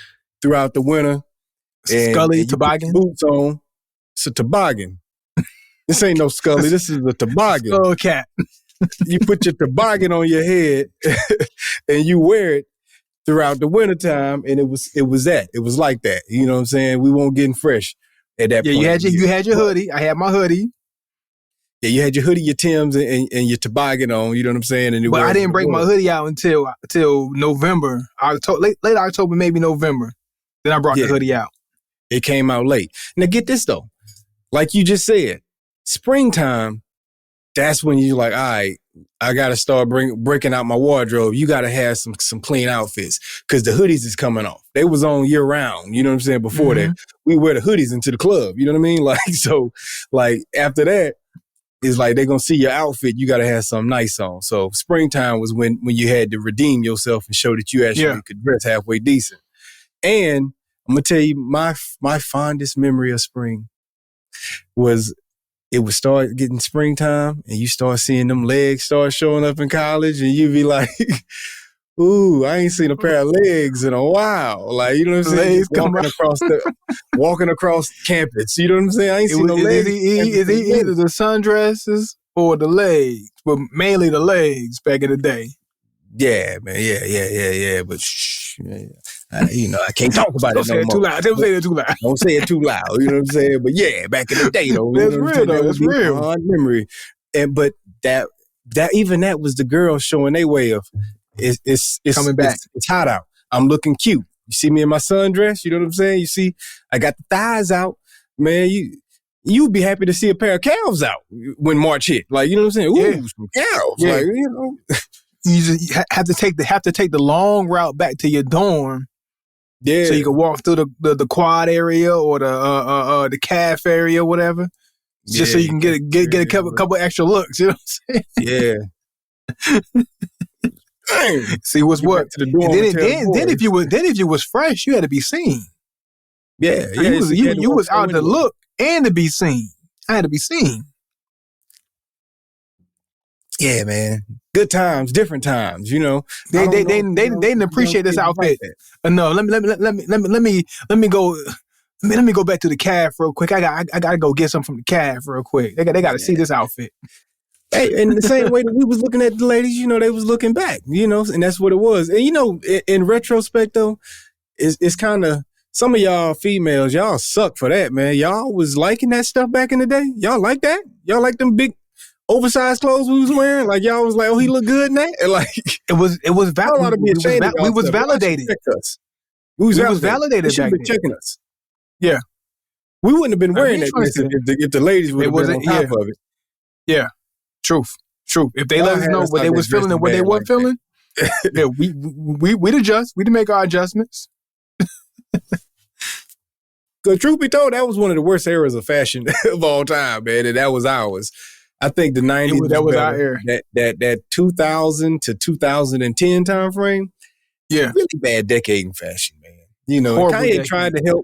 S2: throughout the winter.
S1: Scully toboggan.
S2: Boots on. It's a toboggan. This ain't no Scully. This is a toboggan.
S1: Skull cat.
S2: You put your toboggan on your head and you wear it throughout the wintertime, and it was like that. You know what I'm saying? We weren't getting fresh at that point.
S1: You had your hoodie. I had my hoodie.
S2: Yeah, you had your hoodie, your Timbs, and your toboggan on. You know what I'm saying?
S1: But I didn't break my hoodie out until November. Late October, maybe November. Then I brought the hoodie out.
S2: It came out late. Now get this though. Like you just said, springtime, that's when you're like, all right, I got to start breaking out my wardrobe. You got to have some clean outfits because the hoodies is coming off. They was on year round. You know what I'm saying? Before that, we wear the hoodies into the club. You know what I mean? Like, so like after that, it's like they're going to see your outfit. You got to have something nice on. So springtime was when you had to redeem yourself and show that you actually could dress halfway decent. And I'm going to tell you my fondest memory of spring was it would start getting springtime and you start seeing them legs start showing up in college and you be like, ooh, I ain't seen a pair of legs in a while. Like, you know what I'm saying? Walking across campus. You know what I'm saying? I ain't seen no legs.
S1: Is he either the sundresses or the legs? But mainly the legs back in the day.
S2: Yeah, man. Yeah. But I can't talk about it no more.
S1: Don't say it too loud.
S2: Don't say it too loud. You know what I'm saying? But yeah, back in the day, though.
S1: That's real, though. That's real.
S2: Fond memory. But that was the girl showing their way of it's
S1: coming back.
S2: It's hot out. I'm looking cute. You see me in my sundress? You know what I'm saying? You see, I got the thighs out, man. You'd be happy to see a pair of calves out when March hit. Like, you know what I'm saying? Ooh, some calves.
S1: Yeah.
S2: Like, you know.
S1: You just have to take the long route back to your dorm.
S2: Yeah.
S1: So you can walk through the quad area or the calf area or whatever. Just so you can get a couple extra looks. You know what I'm saying?
S2: Yeah.
S1: See what's what.
S2: To the dorm
S1: then if you was fresh, you had to be seen.
S2: Yeah.
S1: You was out to look and to be seen. I had to be seen.
S2: Yeah, man. Good times, different times. You know,
S1: they didn't appreciate this outfit. No, let me go back to the calf real quick. I gotta go get some from the calf real quick. They gotta see this outfit.
S2: Hey, in the same way that we was looking at the ladies, you know, they was looking back. You know, and that's what it was. And you know, in retrospect though, it's kind of some of y'all females, y'all suck for that, man. Y'all was liking that stuff back in the day. Y'all like that? Y'all like them big oversized clothes we was wearing? Like y'all was like, oh, he look good in that? And like it was validated.
S1: We was validated. We was validated back then.
S2: Checking us.
S1: Yeah.
S2: We wouldn't have been wearing that if the ladies would have been on top of it.
S1: Yeah. Truth. If they let us know what they was feeling and what they weren't feeling, yeah, we'd adjust. We'd make our adjustments.
S2: Because truth be told, that was one of the worst eras of fashion of all time, man. And that was ours. I think the 90s
S1: that was our era.
S2: That 2000 to 2010 time frame.
S1: Yeah.
S2: Really bad decade in fashion, man. You know,
S1: Kanye
S2: tried to help,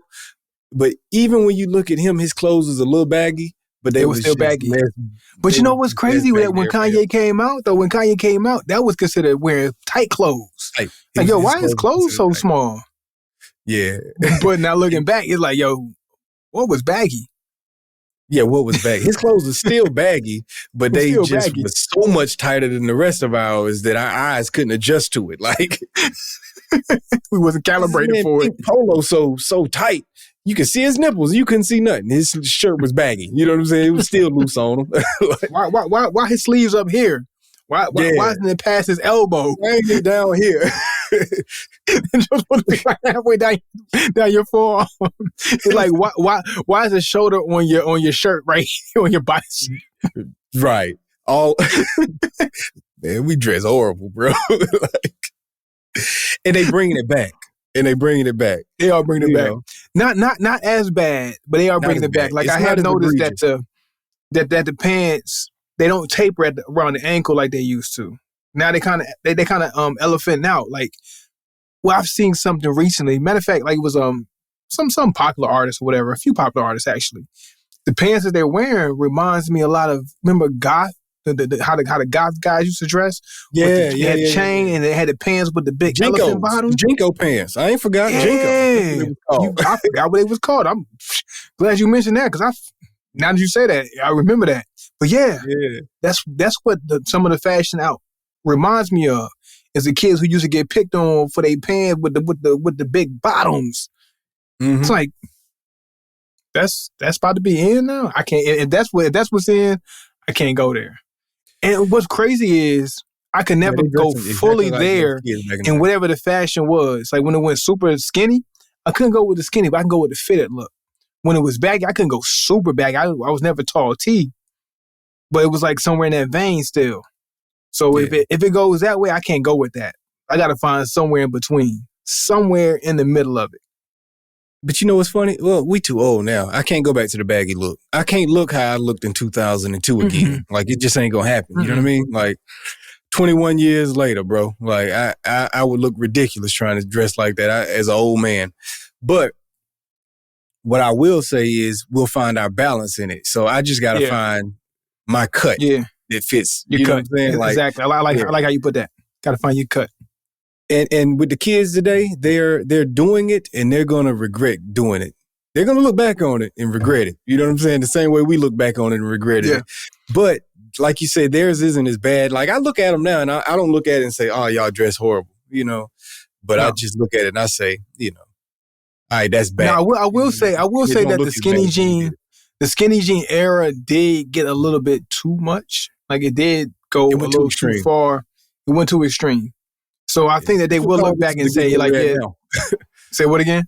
S2: but even when you look at him, his clothes was a little baggy, but they were still baggy.
S1: But you know what's crazy? When Kanye came out, that was considered wearing tight clothes. Like, yo, why is clothes so small?
S2: Yeah.
S1: But now looking back, it's like, yo, what was baggy?
S2: Yeah, what was baggy? His clothes were still baggy, but they just were so much tighter than the rest of ours that our eyes couldn't adjust to it. Like
S1: we wasn't calibrated for it.
S2: Polo so tight, you could see his nipples. You couldn't see nothing. His shirt was baggy. You know what I'm saying? It was still loose on him.
S1: Why his sleeves up here? Why isn't it past his elbow?
S2: Why ain't it down here?
S1: Just want to be like halfway down your forearm. It's like why is the shoulder on your shirt right here on your bicep?
S2: Right. Man, we dress horrible, bro. And they bringing it back. They are bringing it back. Not
S1: as bad, but they are bringing it back. Like I have noticed that the pants, they don't taper around the ankle like they used to. Now they kind of elephant out. Like, well, I've seen something recently. Matter of fact, like it was some popular artists or whatever, a few popular artists actually. The pants that they're wearing reminds me a lot of, remember goth, how the goth guys used to dress. They had the chain and they had the pants with the big elephant bottom.
S2: Jinko pants. I ain't forgot Jinko.
S1: I forgot what it was called. I'm glad you mentioned that because now that you say that, I remember that. But that's what some of the fashion out reminds me of is the kids who used to get picked on for their pants with the big bottoms. Mm-hmm. It's like that's about to be in now. I can't. If that's what's in, I can't go there. And what's crazy is I could never go fully there in whatever the fashion was. Like when it went super skinny, I couldn't go with the skinny, but I can go with the fitted look. When it was baggy, I couldn't go super baggy. I was never tall T, but it was like somewhere in that vein still. So if it goes that way, I can't go with that. I got to find somewhere in between, somewhere in the middle of it.
S2: But you know what's funny? Well, we too old now. I can't go back to the baggy look. I can't look how I looked in 2002 again. Like, it just ain't gonna happen. You know what I mean? Like, 21 years later, bro. Like, I would look ridiculous trying to dress like that as an old man. But what I will say is we'll find our balance in it. So I just got to find my cut that fits.
S1: Your
S2: you
S1: cut.
S2: know what I'm saying? Like,
S1: exactly. I like how you put that. Got to find your cut.
S2: And with the kids today, they're doing it and they're going to regret doing it. They're going to look back on it and regret it. You know what I'm saying? The same way we look back on it and regret it. But like you said, theirs isn't as bad. Like, I look at them now and I don't look at it and say, oh, y'all dress horrible, you know. But I just look at it and I say, you know, all right, that's bad.
S1: Now, I will say that the skinny jean era did get a little bit too much. Like, it did go a little too far. It went too extreme. So I think that they will look back and say, like, say what again?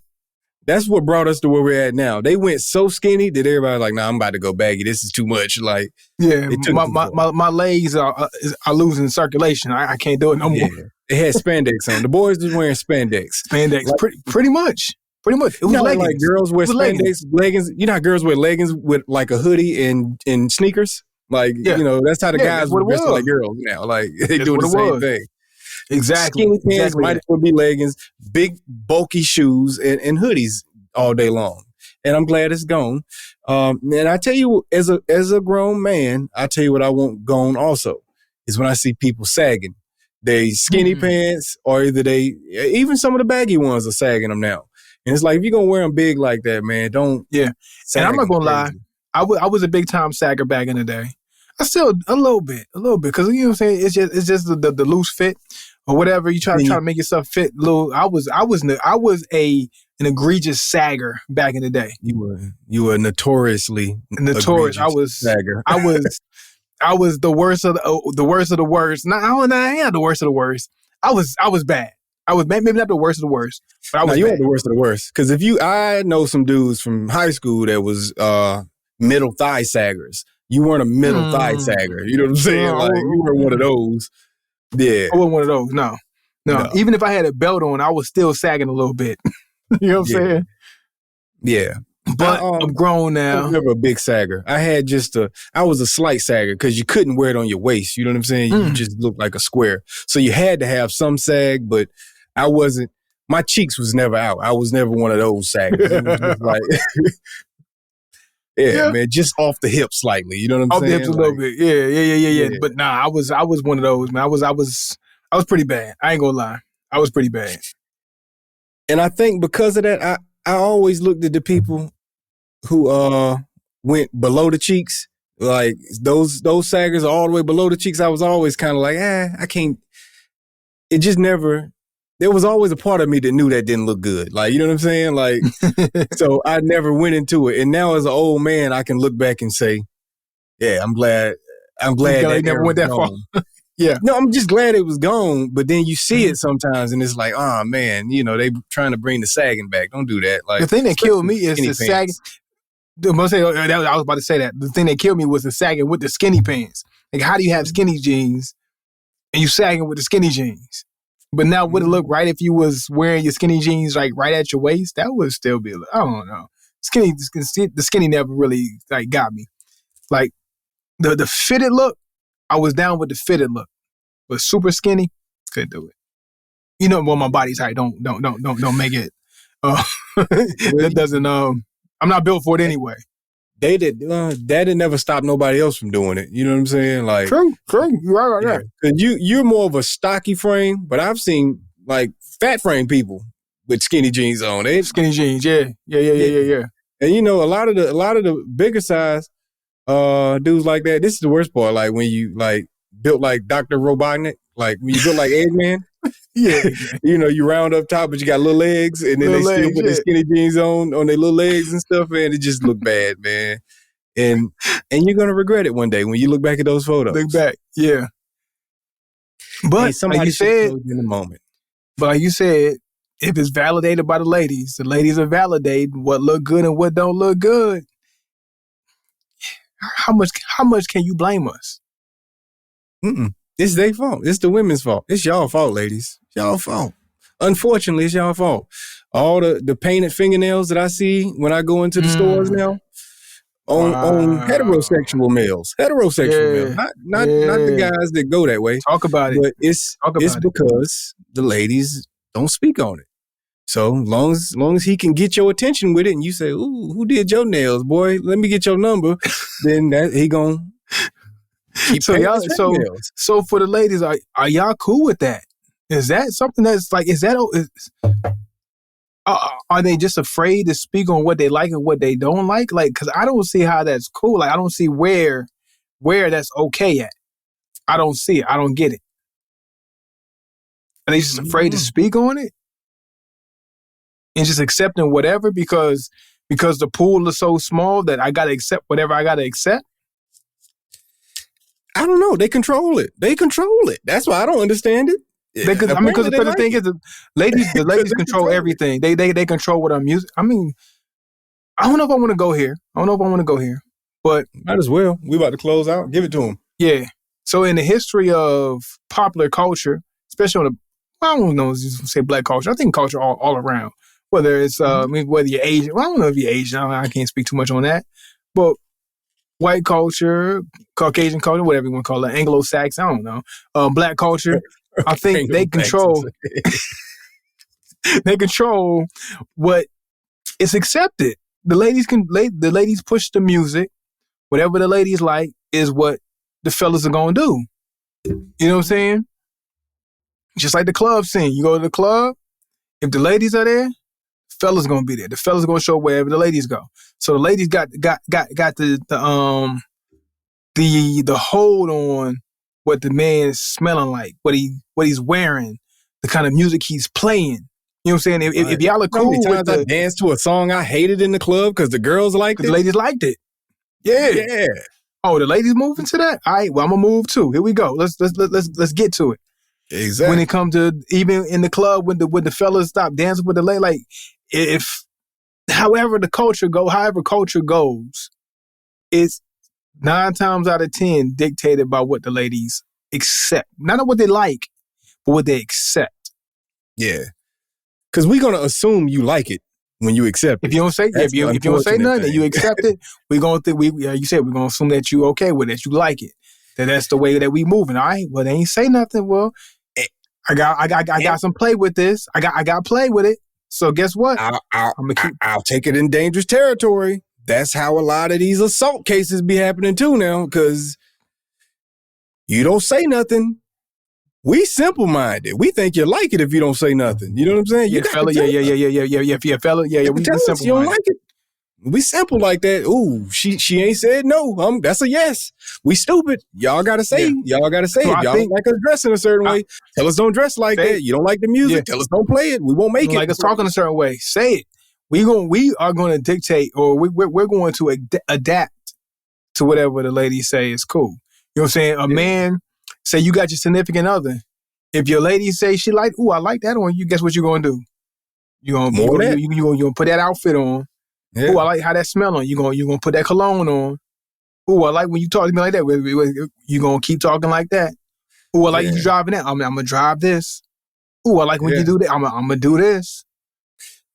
S2: That's what brought us to where we're at now. They went so skinny that everybody's like, nah, I'm about to go baggy. This is too much. Like,
S1: my legs are losing circulation. I can't do it no more.
S2: They had spandex on. The boys was wearing spandex.
S1: Spandex, like, pretty much. Pretty much. It was leggings.
S2: Like girls wear spandex leggings. You know how girls wear leggings with like a hoodie and sneakers? Like, you know, that's how the guys were dressed like girls now. Like, they doing the same thing.
S1: Exactly.
S2: Skinny pants might as well be leggings, big bulky shoes, and hoodies all day long. And I'm glad it's gone. And I tell you, as a grown man, I tell you what I want gone also is when I see people sagging. They skinny pants, or even some of the baggy ones are sagging them now. And it's like, if you're gonna wear them big like that, man, don't.
S1: Yeah. And I'm not gonna lie, I was a big time sagger back in the day. I still a little bit, because you know what I'm saying. It's just the loose fit or whatever. You try to make yourself fit. I was an egregious sagger back in the day.
S2: You were notoriously
S1: notorious. I was sagger. I was the worst of the worst. No, I ain't the worst of the worst. I was bad. I was maybe not the worst of the worst, but I was.
S2: No, you weren't the worst of the worst. Because I know some dudes from high school that was middle thigh saggers. You weren't a middle thigh sagger. You know what I'm saying? Like, you weren't one of those. Yeah.
S1: I wasn't one of those. No. Even if I had a belt on, I was still sagging a little bit. You know what I'm saying?
S2: Yeah.
S1: But I'm grown now.
S2: I was never a big sagger. I was a slight sagger because you couldn't wear it on your waist. You know what I'm saying? You just looked like a square. So you had to have some sag, but I wasn't. My cheeks was never out. I was never one of those saggers. It was just like, man, just off the hip slightly. You know what I'm saying?
S1: Off the hips a little bit. Yeah. But nah, I was one of those, man. I was pretty bad. I ain't gonna lie. I was pretty bad.
S2: And I think because of that, I always looked at the people who went below the cheeks. Like, those saggers all the way below the cheeks. I was always kind of like, I can't. It just never. There was always a part of me that knew that didn't look good. Like, you know what I'm saying? Like, so I never went into it. And now as an old man, I can look back and say, yeah, I'm glad that
S1: never went that far. Yeah.
S2: No, I'm just glad it was gone. But then you see it sometimes and it's like, oh man, you know, they trying to bring the sagging back. Don't do that. Like,
S1: the thing that killed me is the sagging. I was about to say that. The thing that killed me was the sagging with the skinny pants. Like, how do you have skinny jeans and you sagging with the skinny jeans? But now, would it look right if you was wearing your skinny jeans like right at your waist? That would still be. I don't know. The skinny never really like got me. Like the fitted look, I was down with the fitted look, but super skinny, couldn't do it. You know, well, my body's height don't make it. That doesn't. I'm not built for it anyway.
S2: That never stopped nobody else from doing it. You know what I'm saying? Like,
S1: true. You're right.
S2: Cause you're more of a stocky frame, but I've seen like fat frame people with skinny jeans on.
S1: Skinny jeans, yeah.
S2: And you know, a lot of the bigger size dudes like that. This is the worst part. Like, when you like built like Dr. Robotnik, like when you built like Eggman.
S1: Yeah.
S2: You know, you round up top, but you got little legs, and then they still put their skinny jeans on their little legs and stuff, man. It just look bad, man. And you're gonna regret it one day when you look back at those photos.
S1: Look back, yeah. But
S2: somebody
S1: like you said,
S2: in the moment.
S1: But like you said, if it's validated by the ladies are validating what look good and what don't look good. How much can you blame us?
S2: It's their fault. It's the women's fault. It's y'all fault, ladies. It's y'all fault. Unfortunately, it's y'all fault. All the painted fingernails that I see when I go into the stores now on heterosexual males. Heterosexual males. Not the guys that go that way.
S1: Talk about it.
S2: But it's because the ladies don't speak on it. So long as he can get your attention with it and you say, ooh, who did your nails, boy? Let me get your number. Then he gonna keep
S1: so y'all so for the ladies, are y'all cool with that? Is that something that's like, are they just afraid to speak on what they like and what they don't like? Like, cause I don't see how that's cool. Like, I don't see where that's okay at. I don't see it. I don't get it. Are they just afraid to speak on it? And just accepting whatever because the pool is so small that I gotta accept whatever I gotta accept?
S2: I don't know. They control it. That's why I don't understand it.
S1: Because the thing is, the ladies control everything. They control what I'm using. I mean, I don't know if I want to go here. But
S2: might as well. We about to close out. Give it to them.
S1: Yeah. So in the history of popular culture, especially I don't know, say black culture. I think culture all around. Whether it's whether you're Asian. Well, I don't know if you're Asian. I can't speak too much on that. But white culture, Caucasian culture, whatever you want to call it, Anglo-Saxon, I don't know. Black culture, I think they control what is accepted. The ladies push the music. Whatever the ladies like is what the fellas are gonna do. You know what I'm saying? Just like the club scene. You go to the club, if the ladies are there, fellas gonna be there. The fellas gonna show wherever the ladies go. So the ladies got the hold on what the man is smelling like, what he's wearing, the kind of music he's playing. You know what I'm saying? If y'all are cool with
S2: I danced to a song I hated in the club because the girls liked it.
S1: The ladies liked it. Yeah. Oh, the ladies moving to that? All right, well, I'm gonna move too. Here we go. Let's get to it.
S2: Exactly.
S1: When it comes to even in the club when the fellas stop dancing with the lady, like if however culture goes, it's 9 times out of 10 dictated by what the ladies accept. Not what they like, but what they accept.
S2: Yeah. Because we're gonna assume you like it when you accept it.
S1: If you don't say if you don't say nothing and you accept it, we're gonna think you said we're gonna assume that you okay with it, you like it. That's the way that we moving. All right. Well, they ain't say nothing. Well, I got some play with this. I got play with it. So guess what?
S2: I'll take it in dangerous territory. That's how a lot of these assault cases be happening too now, because you don't say nothing. We simple-minded. We think you like it if you don't say nothing. You know what I'm saying?
S1: Yeah, fella. Yeah. Fella. Yeah. We simple.
S2: You don't like it. We simple like that. Ooh, she ain't said no. That's a yes. We stupid. Y'all gotta say. Yeah. Y'all gotta say it. Y'all don't like us dressing a certain way. Tell us don't dress like that. You don't like the music. Tell us don't play it. We won't make it.
S1: Like us talking a certain way. Say it. We are going to dictate, or we're going to adapt to whatever the ladies say is cool. You know what I'm saying? A man, say you got your significant other. If your lady say she like, ooh, I like that on you. Guess what you're going to do? You're gonna put that outfit on. Yeah. Ooh, I like how that smell on. You're gonna put that cologne on. Ooh, I like when you talk to me like that. You're gonna keep talking like that. Ooh, I like you driving that. I'm gonna drive this. Ooh, I like when you do that. I'm gonna do this.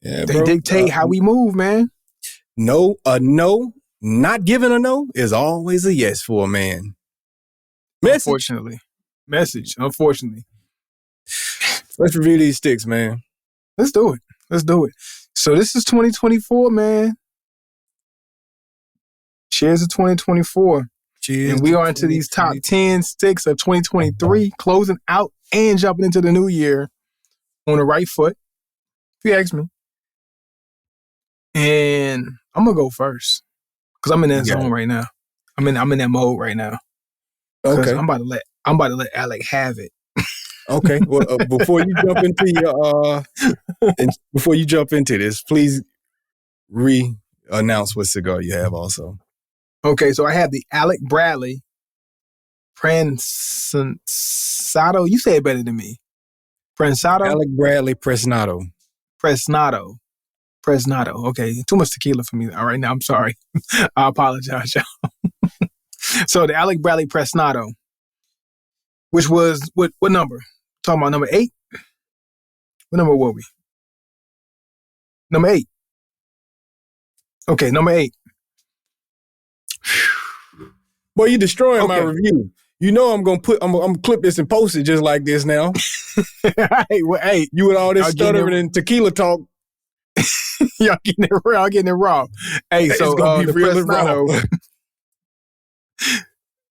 S2: Yeah,
S1: they dictate how we move, man.
S2: No, not giving a no is always a yes for a man.
S1: Unfortunately. Let's
S2: review these sticks, man.
S1: Let's do it. So this is 2024, man. Cheers to 2024.
S2: Cheers.
S1: And we are into these top 10 sticks of 2023, closing out and jumping into the new year on the right foot, if you ask me. And I'm gonna go first because I'm in that zone right now. I'm in that mode right now.
S2: Okay.
S1: I'm about to let Alec have it.
S2: Okay. Well, before you jump into this, please announce what cigar you have also.
S1: Okay, so I have the Alec Bradley Presnado. You say it better than me. Presnado?
S2: Alec Bradley Presnado.
S1: Okay, too much tequila for me right now. I'm sorry. I apologize, y'all. So the Alec Bradley Presnado. which was what number? Talking about number 8? What number were we? Number 8. Okay, number 8.
S2: Boy, you destroying my review. You know I'm gonna clip this and post it just like this now.
S1: Hey,
S2: you with all this stuttering and tequila talk.
S1: Y'all getting it raw. Hey, so
S2: it's gonna be
S1: the
S2: real and raw.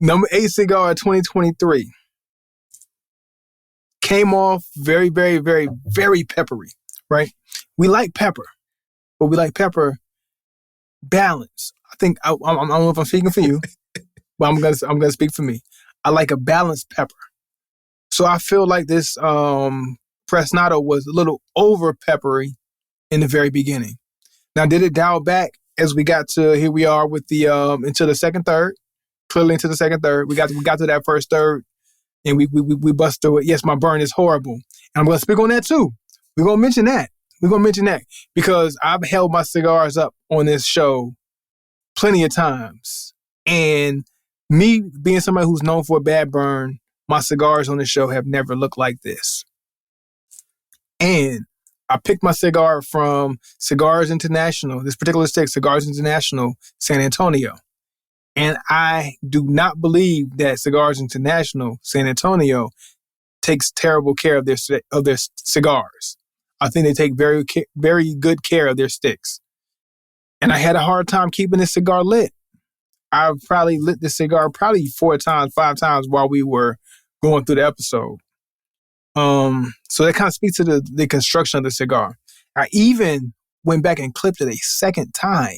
S1: Number 8 cigar 2023 came off very, very, very, very peppery, right? We like pepper, but we like pepper balance. I think I don't know if I'm speaking for you, but I'm gonna speak for me. I like a balanced pepper. So I feel like this Presnado was a little over peppery in the very beginning. Now, did it dial back as we got to here we are with the into the second third? Clearly into the second third. We got to that first third and we bust through it. Yes, my burn is horrible. And I'm gonna speak on that too. We're gonna mention that. Because I've held my cigars up on this show plenty of times. And me being somebody who's known for a bad burn, my cigars on the show have never looked like this. And I picked my cigar from Cigars International, this particular stick, Cigars International, San Antonio. And I do not believe that Cigars International, San Antonio, takes terrible care of their cigars. I think they take very, very good care of their sticks. And I had a hard time keeping this cigar lit. I've probably lit this cigar 4 times, 5 times while we were going through the episode. So that kind of speaks to the construction of the cigar. I even went back and clipped it a second time.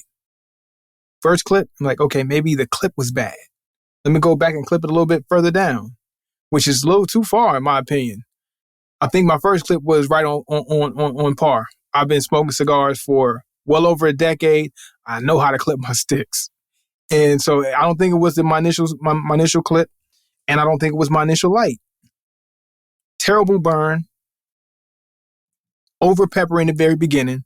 S1: First clip, I'm like, okay, maybe the clip was bad. Let me go back and clip it a little bit further down, which is a little too far in my opinion. I think my first clip was right on par. I've been smoking cigars for well over a decade. I know how to clip my sticks. And so I don't think it was my initial clip, and I don't think it was my initial light. Terrible burn. Over pepper in the very beginning.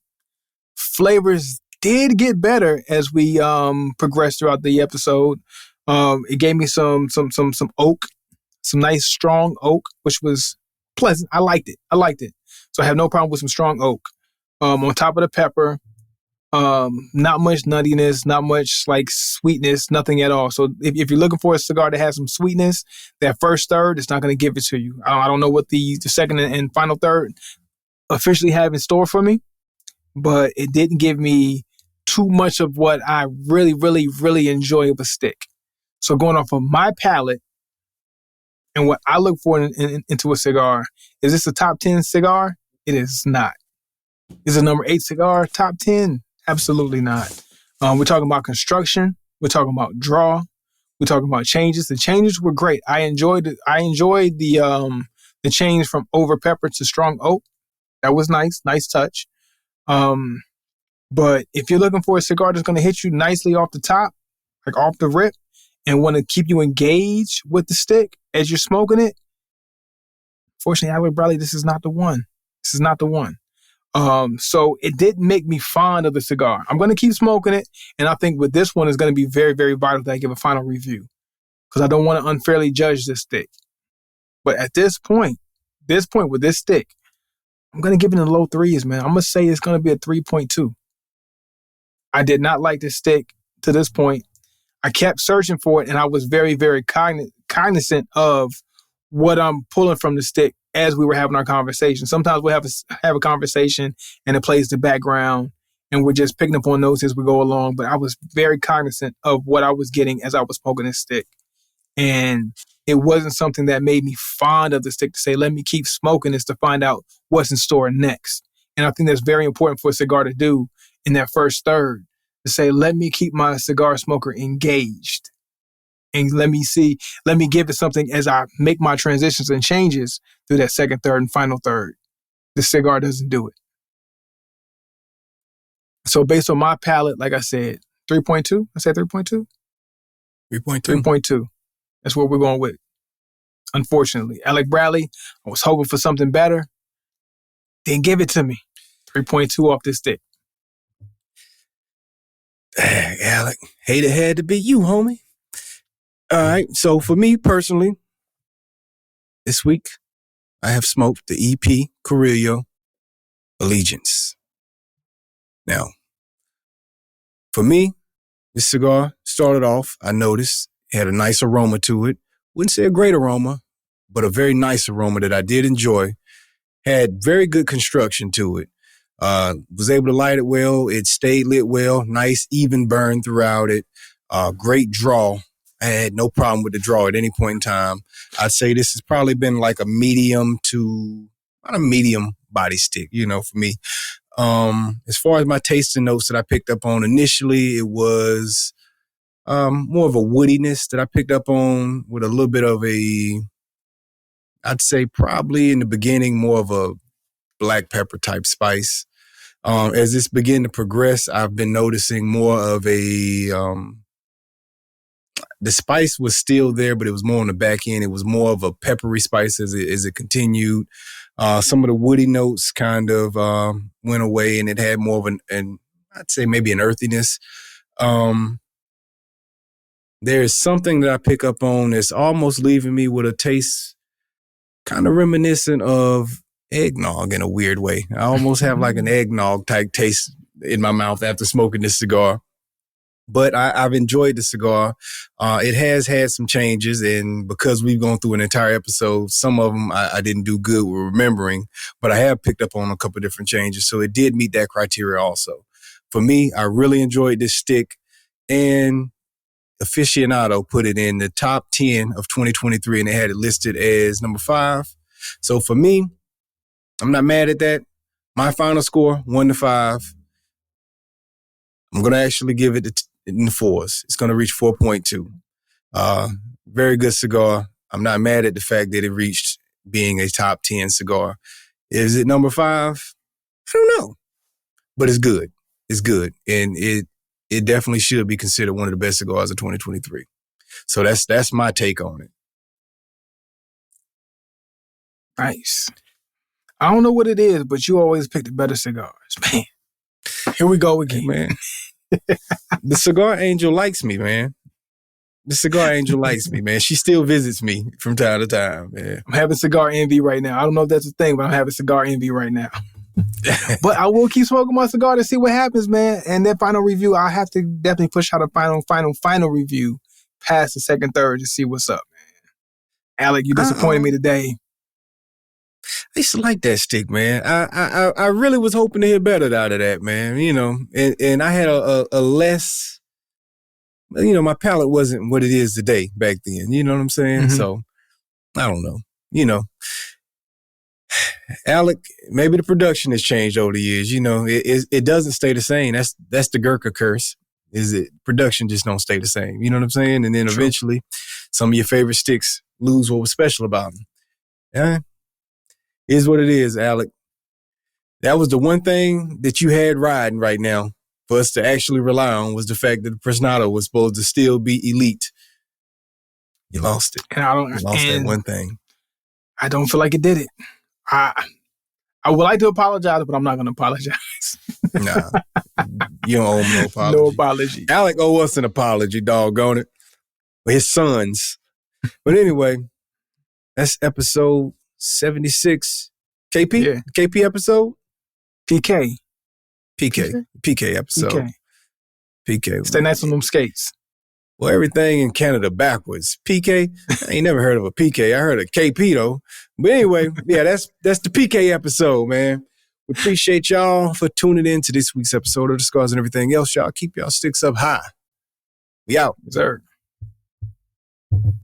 S1: Flavors did get better as we progressed throughout the episode. It gave me some oak, some nice strong oak, which was pleasant. I liked it. So I have no problem with some strong oak. On top of the pepper, not much nuttiness, not much like sweetness, nothing at all. So if you're looking for a cigar that has some sweetness, that first third is not going to give it to you. I don't know what the second and final third officially have in store for me, but it didn't give me too much of what I really, really, really enjoy of a stick. So going off of my palate and what I look for into a cigar, is this a top 10 cigar? It is not. Is it a number 8 cigar? Top 10? Absolutely not. We're talking about construction. We're talking about draw. We're talking about changes. The changes were great. I enjoyed it. I enjoyed the change from over pepper to strong oak. That was nice. Nice touch. But if you're looking for a cigar that's going to hit you nicely off the top, like off the rip, and want to keep you engaged with the stick as you're smoking it, fortunately, Alec Bradley, this is not the one. So it didn't make me fond of the cigar. I'm going to keep smoking it, and I think with this one, it's going to be very, very vital that I give a final review because I don't want to unfairly judge this stick. But at this point with this stick, I'm going to give it in the low 3s, man. I'm going to say it's going to be a 3.2. I did not like this stick to this point. I kept searching for it, and I was very, very cognizant of what I'm pulling from the stick as we were having our conversation. Sometimes we'll have a conversation, and it plays the background, and we're just picking up on those as we go along. But I was very cognizant of what I was getting as I was smoking this stick. And it wasn't something that made me fond of the stick to say, let me keep smoking this to find out what's in store next. And I think that's very important for a cigar to do in that first third, to say, let me keep my cigar smoker engaged. And let me give it something as I make my transitions and changes through that second, third, and final third. The cigar doesn't do it. So based on my palate, like I said, 3.2? I said 3.2?
S2: 3.2.
S1: 3.2. That's what we're going with. Unfortunately. Alec Bradley, I was hoping for something better. Didn't give it to me. 3.2 off this stick.
S2: Dang, Alec. Hate it had to be you, homie. All right. So for me personally, this week I have smoked the EP Carillo Allegiance. Now, for me, this cigar started off, I noticed, it had a nice aroma to it. Wouldn't say a great aroma, but a very nice aroma that I did enjoy. Had very good construction to it. Was able to light it well. It stayed lit well. Nice, even burn throughout it. Great draw. I had no problem with the draw at any point in time. I'd say this has probably been like a medium to, not a medium body stick, for me. As far as my tasting notes that I picked up on initially, it was more of a woodiness that I picked up on with a little bit of I'd say probably in the beginning, more of a black pepper type spice. As this began to progress, I've been noticing more of the spice was still there, but it was more on the back end. It was more of a peppery spice as it continued. Some of the woody notes kind of went away, and it had more of I'd say maybe an earthiness. There's something that I pick up on that's almost leaving me with a taste kind of reminiscent of eggnog in a weird way. I almost have like an eggnog type taste in my mouth after smoking this cigar. But I've enjoyed the cigar. It has had some changes, and because we've gone through an entire episode, some of them I didn't do good with remembering, but I have picked up on a couple of different changes, so it did meet that criteria also. For me, I really enjoyed this stick, and Aficionado put it in the top 10 of 2023, and they had it listed as number 5. So for me, I'm not mad at that. My final score, 1 to 5. I'm going to actually give it in the 4s. It's going to reach 4.2. Very good cigar. I'm not mad at the fact that it reached being a top 10 cigar. Is it number 5? I don't know. But it's good. It's good. And it definitely should be considered one of the best cigars of 2023. So that's my take on it.
S1: Nice. I don't know what it is, but you always pick the better cigars, man. Here we go again,
S2: man. The cigar angel likes me, man. The cigar angel likes me, man. She still visits me from time to time, man.
S1: I'm having cigar envy right now. I don't know if that's a thing, but I'm having cigar envy right now. But I will keep smoking my cigar to see what happens, man. And that final review, I have to definitely push out a final review past the second, third to see what's up, man. Alec, you disappointed me today.
S2: I used to like that stick, man. I really was hoping to hear better out of that, man. And I had a less, my palate wasn't what it is today back then. You know what I'm saying? Mm-hmm. So I don't know. Alec, maybe the production has changed over the years. It doesn't stay the same. That's the Gurkha curse. Is it production just don't stay the same? You know what I'm saying? And then eventually, some of your favorite sticks lose what was special about them. Yeah, is what it is, Alec. That was the one thing that you had riding right now for us to actually rely on was the fact that the Presnado was supposed to still be elite. You lost it.
S1: And
S2: you lost that one thing.
S1: I don't feel like it did it. I would like to apologize, but I'm not going to apologize.
S2: Nah, you don't owe him no apology.
S1: No apology.
S2: Alec owe us an apology, doggone it. Or his sons. But anyway, that's episode 76. KP?
S1: Yeah.
S2: KP episode?
S1: PK
S2: episode. PK.
S1: Stay nice on them skates.
S2: Well, everything in Canada backwards. PK? I ain't never heard of a PK. I heard of KP though. But anyway, yeah, that's the PK episode, man. We appreciate y'all for tuning in to this week's episode of The Cigars and everything else. Y'all keep y'all sticks up high. We out.
S1: Yes, sir.